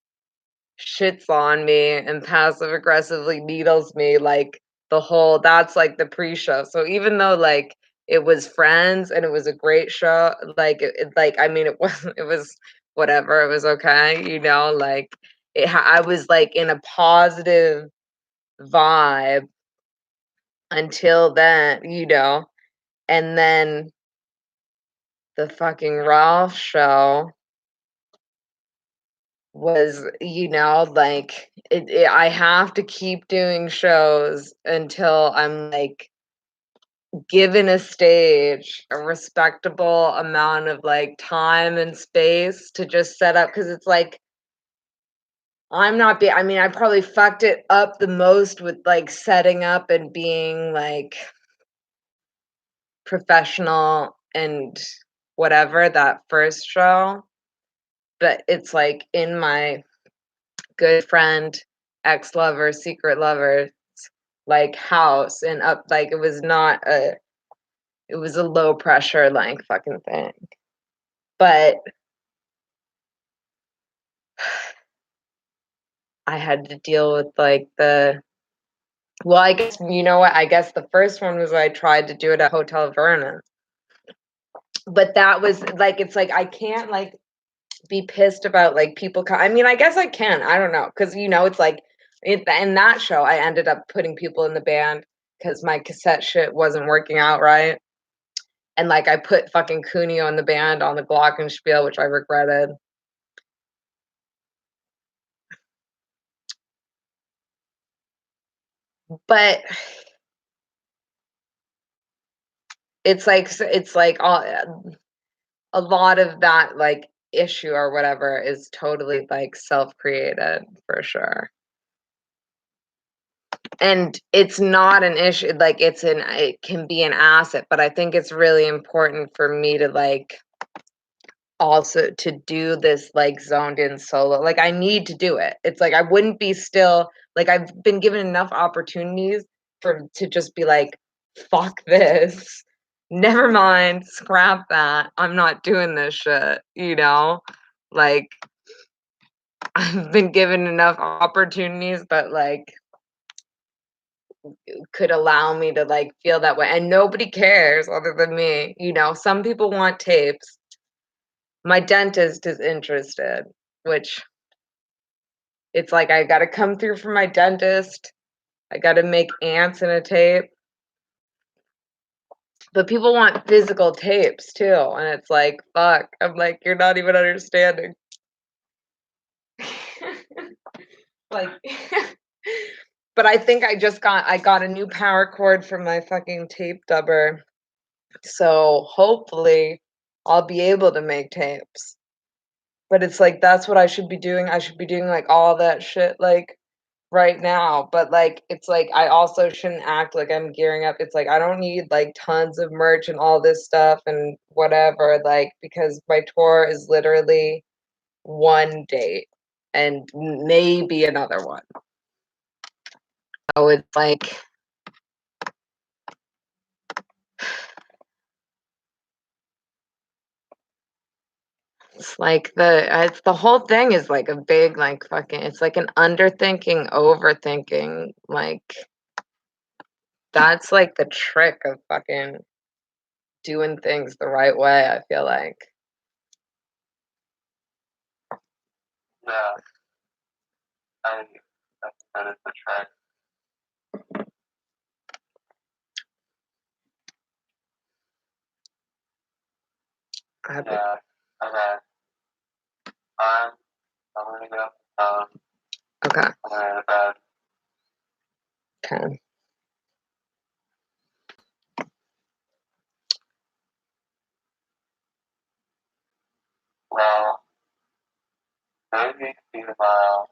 [SPEAKER 2] shits on me and passive aggressively needles me like that's like the pre-show. So even though like it was friends and it was a great show, like like I mean it was whatever, it was okay, you know, like I was like in a positive vibe until then, you know, and then the fucking Ralph show was, you know, like I have to keep doing shows until I'm like given a stage, a respectable amount of like time and space to just set up because it's like I mean, I probably fucked it up the most with like setting up and being like professional and whatever that first show. But it's like in my good friend, ex-lover, secret lover, like house and up like it was a low pressure like fucking thing. But I had to deal with like I guess you know what? I guess the first one was I tried to do it at Hotel Vernon. But that was like it's like I can't like be pissed about like people I mean, I guess I can. I don't know cuz you know, it's like in that show I ended up putting people in the band cuz my cassette shit wasn't working out right. And like I put fucking Cuneo in the band on the glockenspiel, which I regretted. But it's like all a lot of that like issue or whatever is totally like self-created for sure. And it's not an issue like it can be an asset, but I think it's really important for me to like also to do this like zoned in solo. Like I need to do it. It's like I wouldn't be still like I've been given enough opportunities for to just be like fuck this. never mind, scrap that. I'm not doing this shit, you know? Like, I've been given enough opportunities that, like, could allow me to, like, feel that way, and nobody cares other than me, you know? Some people want tapes. My dentist is interested, which it's like I gotta come through for my dentist. I gotta make ants in a tape. But people want physical tapes too, and it's like, fuck. I'm like, you're not even understanding. Like, but I think I got a new power cord for my fucking tape dubber. So hopefully I'll be able to make tapes. But it's like that's what I should be doing. I should be doing like all that shit like right now. But like it's like I also shouldn't act like I'm gearing up. It's like I don't need like tons of merch and all this stuff and whatever, like because my tour is literally one date and maybe another one. So it's like it's the whole thing is like a big like fucking it's like an underthinking, overthinking, like that's like the trick of fucking doing things the right way, I feel like.
[SPEAKER 1] Yeah, I think that is the trick. Yeah, okay. I'm gonna get off the phone.
[SPEAKER 2] Okay.
[SPEAKER 1] I'm gonna go to bed.
[SPEAKER 2] Okay.
[SPEAKER 1] Well, maybe see tomorrow.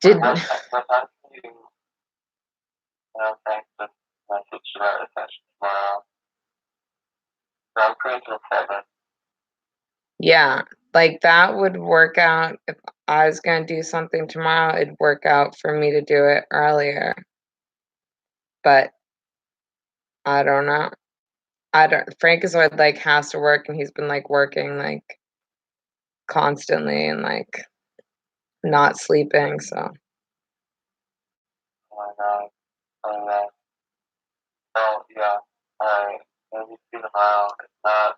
[SPEAKER 2] Did
[SPEAKER 1] What time can you thanks for message about attention tomorrow? So I'm free until 7.
[SPEAKER 2] yeah, like that would work out if I was gonna do something tomorrow, it'd work out for me to do it earlier. But I don't know. Frank is what like has to work and he's been like working like constantly and like not sleeping, so
[SPEAKER 1] Oh my god. Oh yeah. So yeah. Alright. Maybe see tomorrow. If not,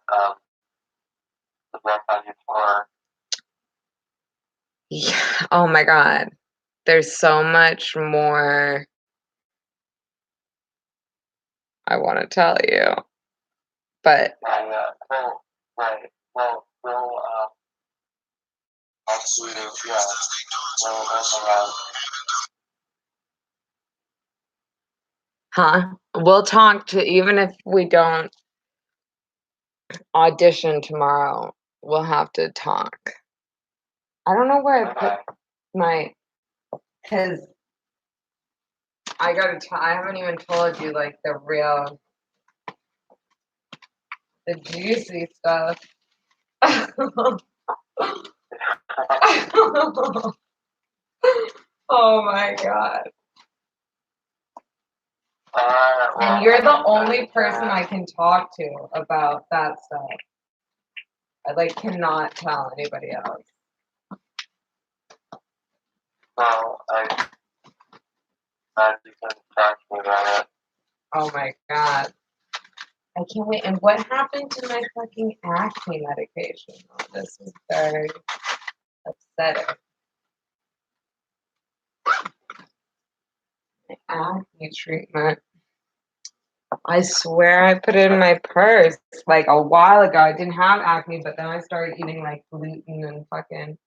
[SPEAKER 1] good luck on your tour.
[SPEAKER 2] yeah. Oh my god. There's so much more I want to tell you. But
[SPEAKER 1] Yeah. Well, right. Well, actually, yeah. We'll hang out.
[SPEAKER 2] huh? We'll talk to even if we don't audition tomorrow, we'll have to talk. I don't know where I put my because I haven't even told you like the juicy stuff. Oh my god. And you're the only person I can talk to about that stuff. I like cannot tell anybody else.
[SPEAKER 1] Well, I you can talk to me about it.
[SPEAKER 2] Oh my god. I can't wait. And what happened to my fucking acne medication? Oh, this is very upsetting. My acne treatment. I swear I put it in my purse like a while ago. I didn't have acne, but then I started eating like gluten and fucking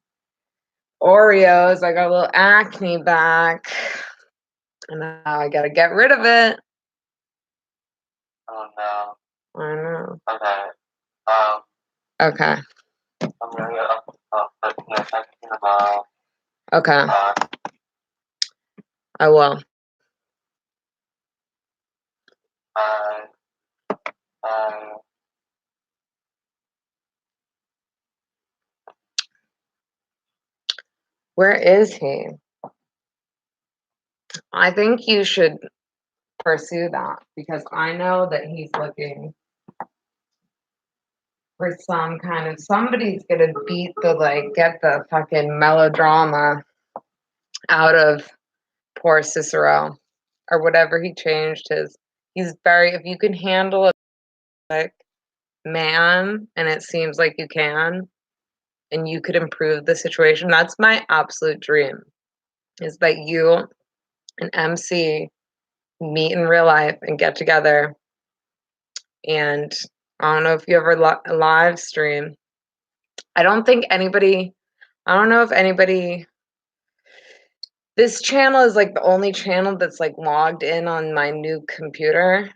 [SPEAKER 2] Oreos. I got a little acne back. And now I gotta get rid of it.
[SPEAKER 1] Oh no.
[SPEAKER 2] I know.
[SPEAKER 1] Okay.
[SPEAKER 2] Okay.
[SPEAKER 1] I'm gonna get up, but yeah, talk to you tomorrow.
[SPEAKER 2] Okay. I will.
[SPEAKER 1] Bye. Bye.
[SPEAKER 2] Where is he? I think you should pursue that because I know that he's looking for some kind of somebody's gonna beat the get the fucking melodrama out of poor Cicero or whatever he changed his. He's very if you can handle a like man and it seems like you can and you could improve the situation. That's my absolute dream. Is that you and MC meet in real life and get together and I don't know if you ever live stream. I don't think anybody I don't know if anybody this channel is like the only channel that's like logged in on my new computer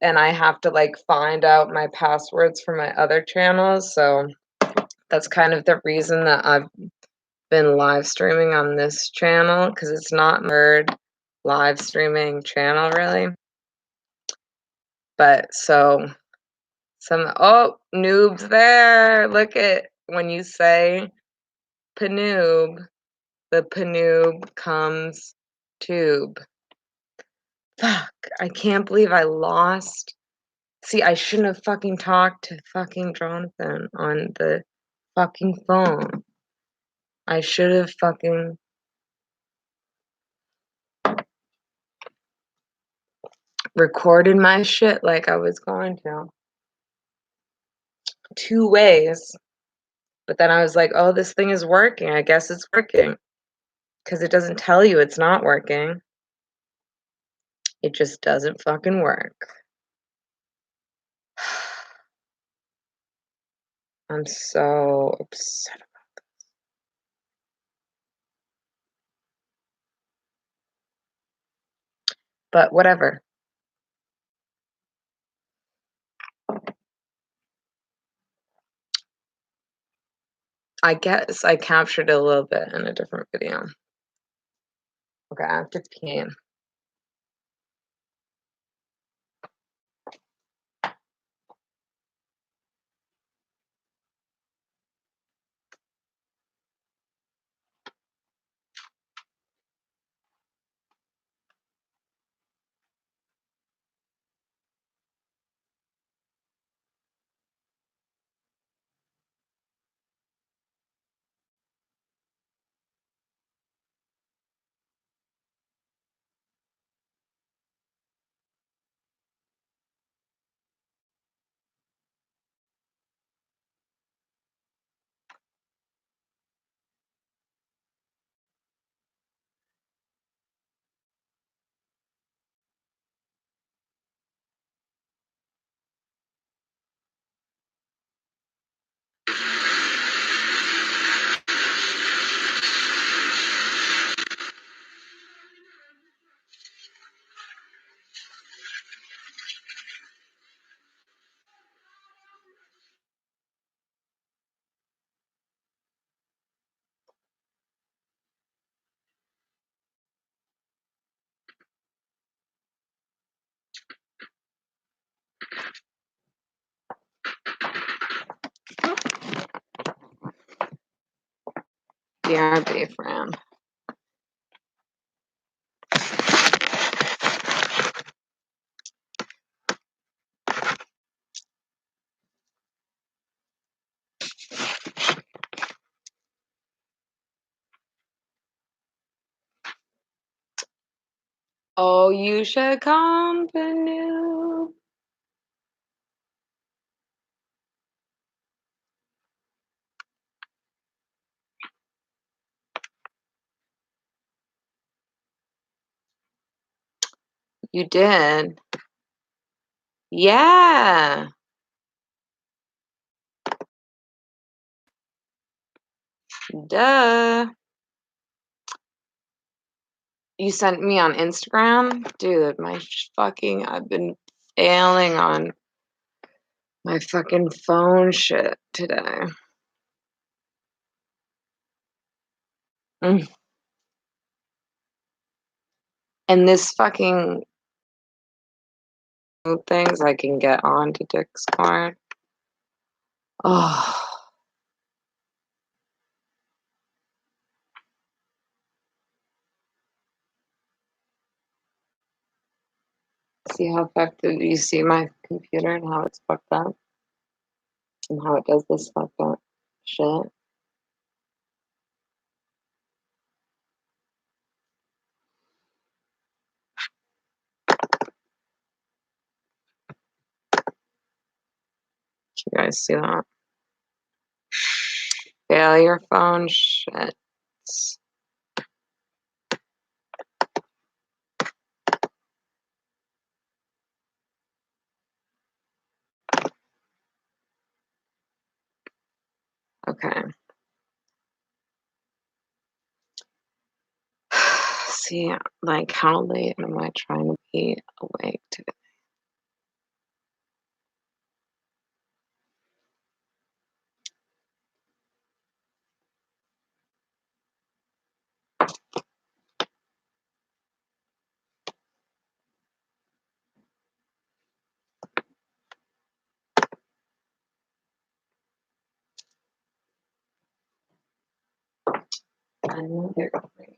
[SPEAKER 2] and I have to like find out my passwords for my other channels. So that's kind of the reason that I've been live streaming on this channel because it's not my third live streaming channel really. But so noob's there. Look at when you say panoob, the panoob comes tube. Fuck, I can't believe I lost. See, I shouldn't have fucking talked to fucking Jonathan on the fucking phone. I should have fucking recorded my shit like I was going to. 2 ways. But then I was like, oh, this thing is working. I guess it's working. Because it doesn't tell you it's not working. It just doesn't fucking work. I'm so upset about this. But whatever. I guess I captured it a little bit in a different video. Okay, I have to pee. DRB friend. Oh, you should come to Noob. You did. Yeah. Duh. You sent me on Instagram? Dude, I've been failing on my fucking phone shit today. Mm. And this fucking things I can get onto Discord. Oh. See how fucked up you see my computer and how it's fucked up? And how it does this fucked up shit? Can you guys see that? Failure phone shit. Okay. See, like, how late am I trying to be awake today? Another great.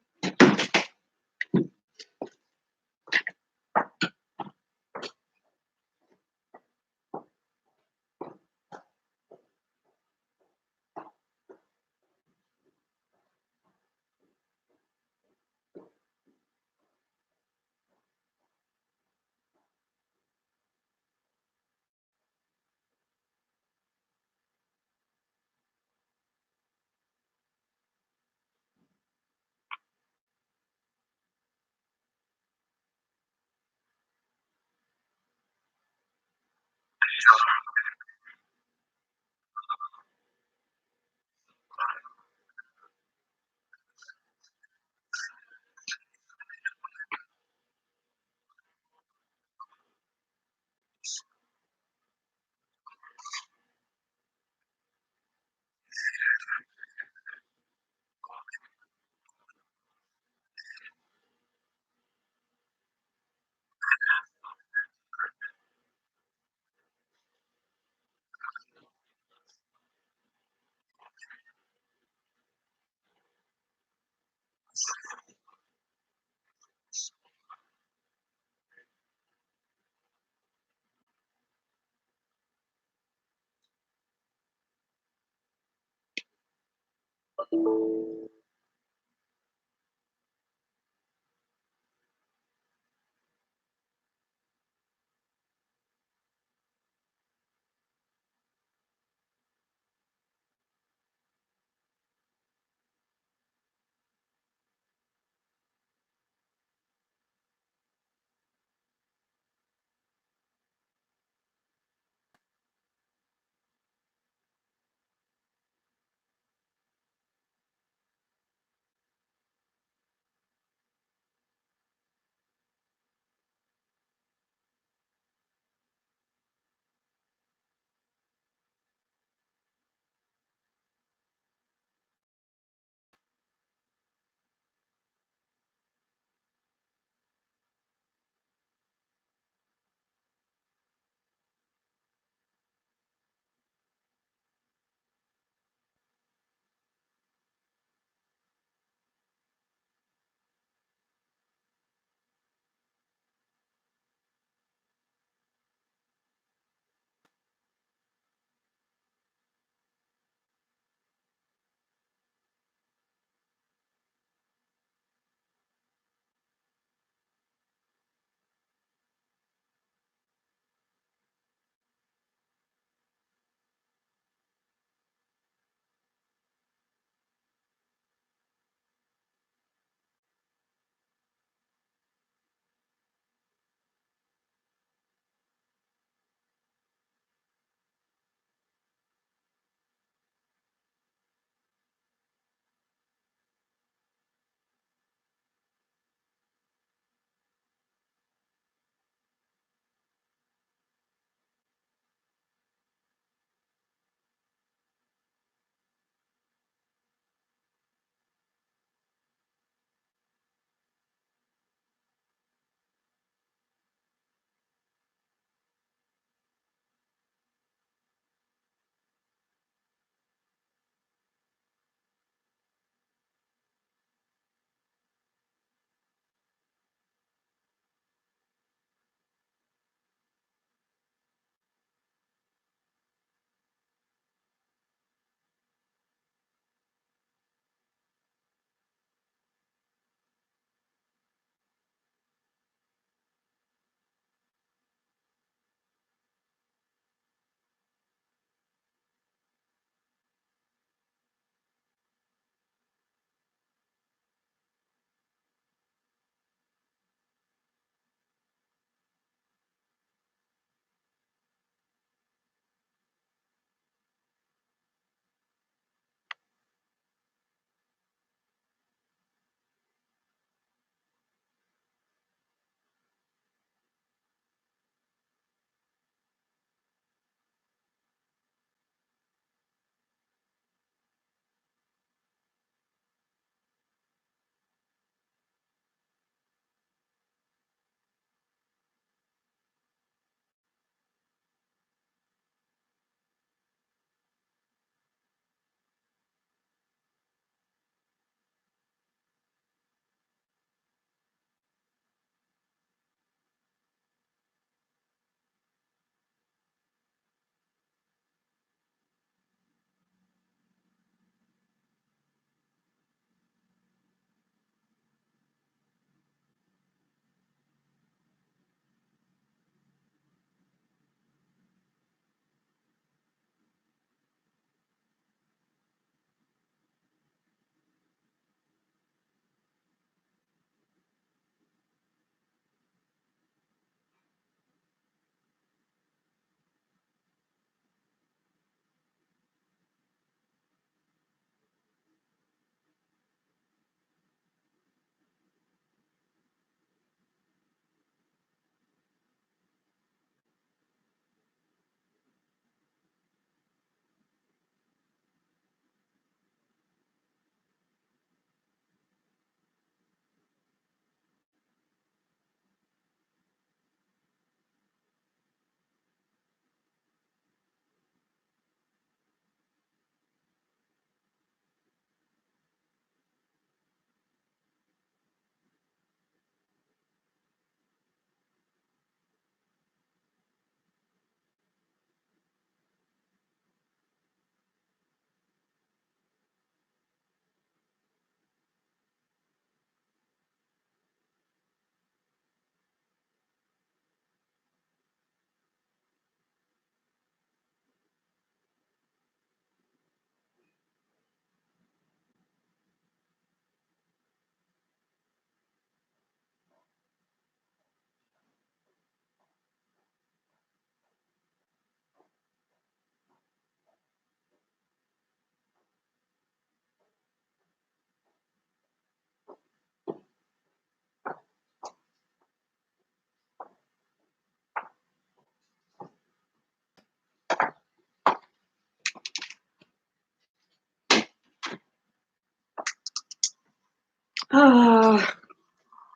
[SPEAKER 2] Oh,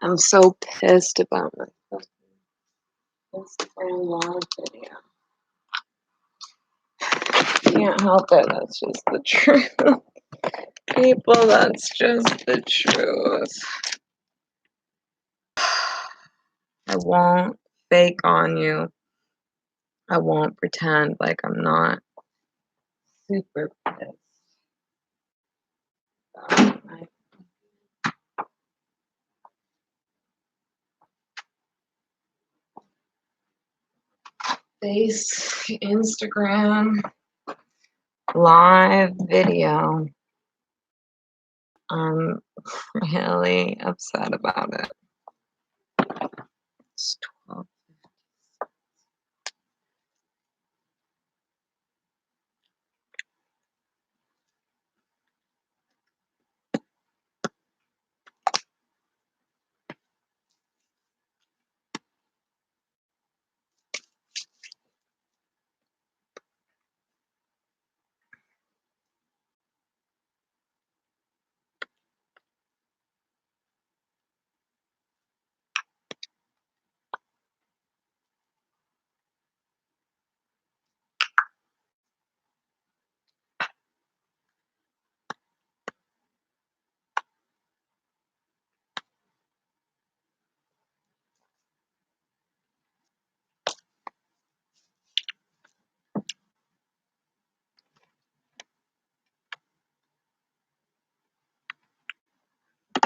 [SPEAKER 2] I'm so pissed about my live video. Can't help it. That's just the truth. People, that's just the truth. I won't fake on you. I won't pretend like I'm not super pissed. My face, Instagram, live video. I'm really upset about it. It's 12.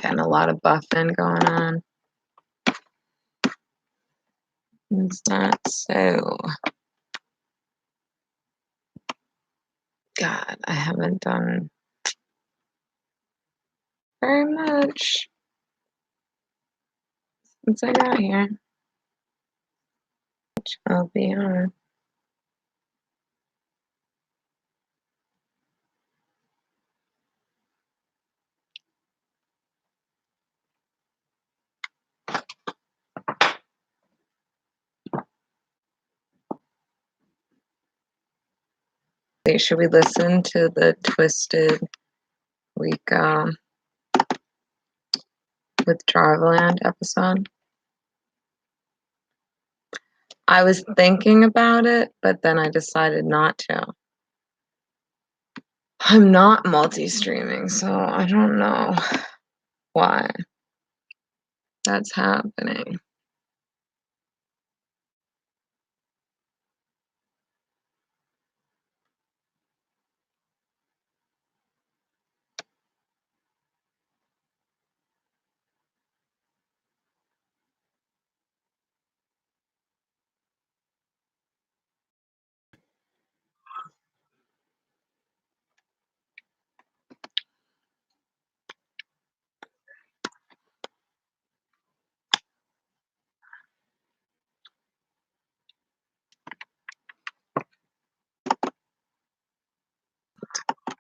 [SPEAKER 2] Getting a lot of buffing going on. Is that so? God, I haven't done very much since I got here. Which I'll be honest. Should we listen to the Twisted Week with Jarveland episode? I was thinking about it, but then I decided not to. I'm not multi-streaming, so I don't know why that's happening.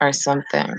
[SPEAKER 2] Or something.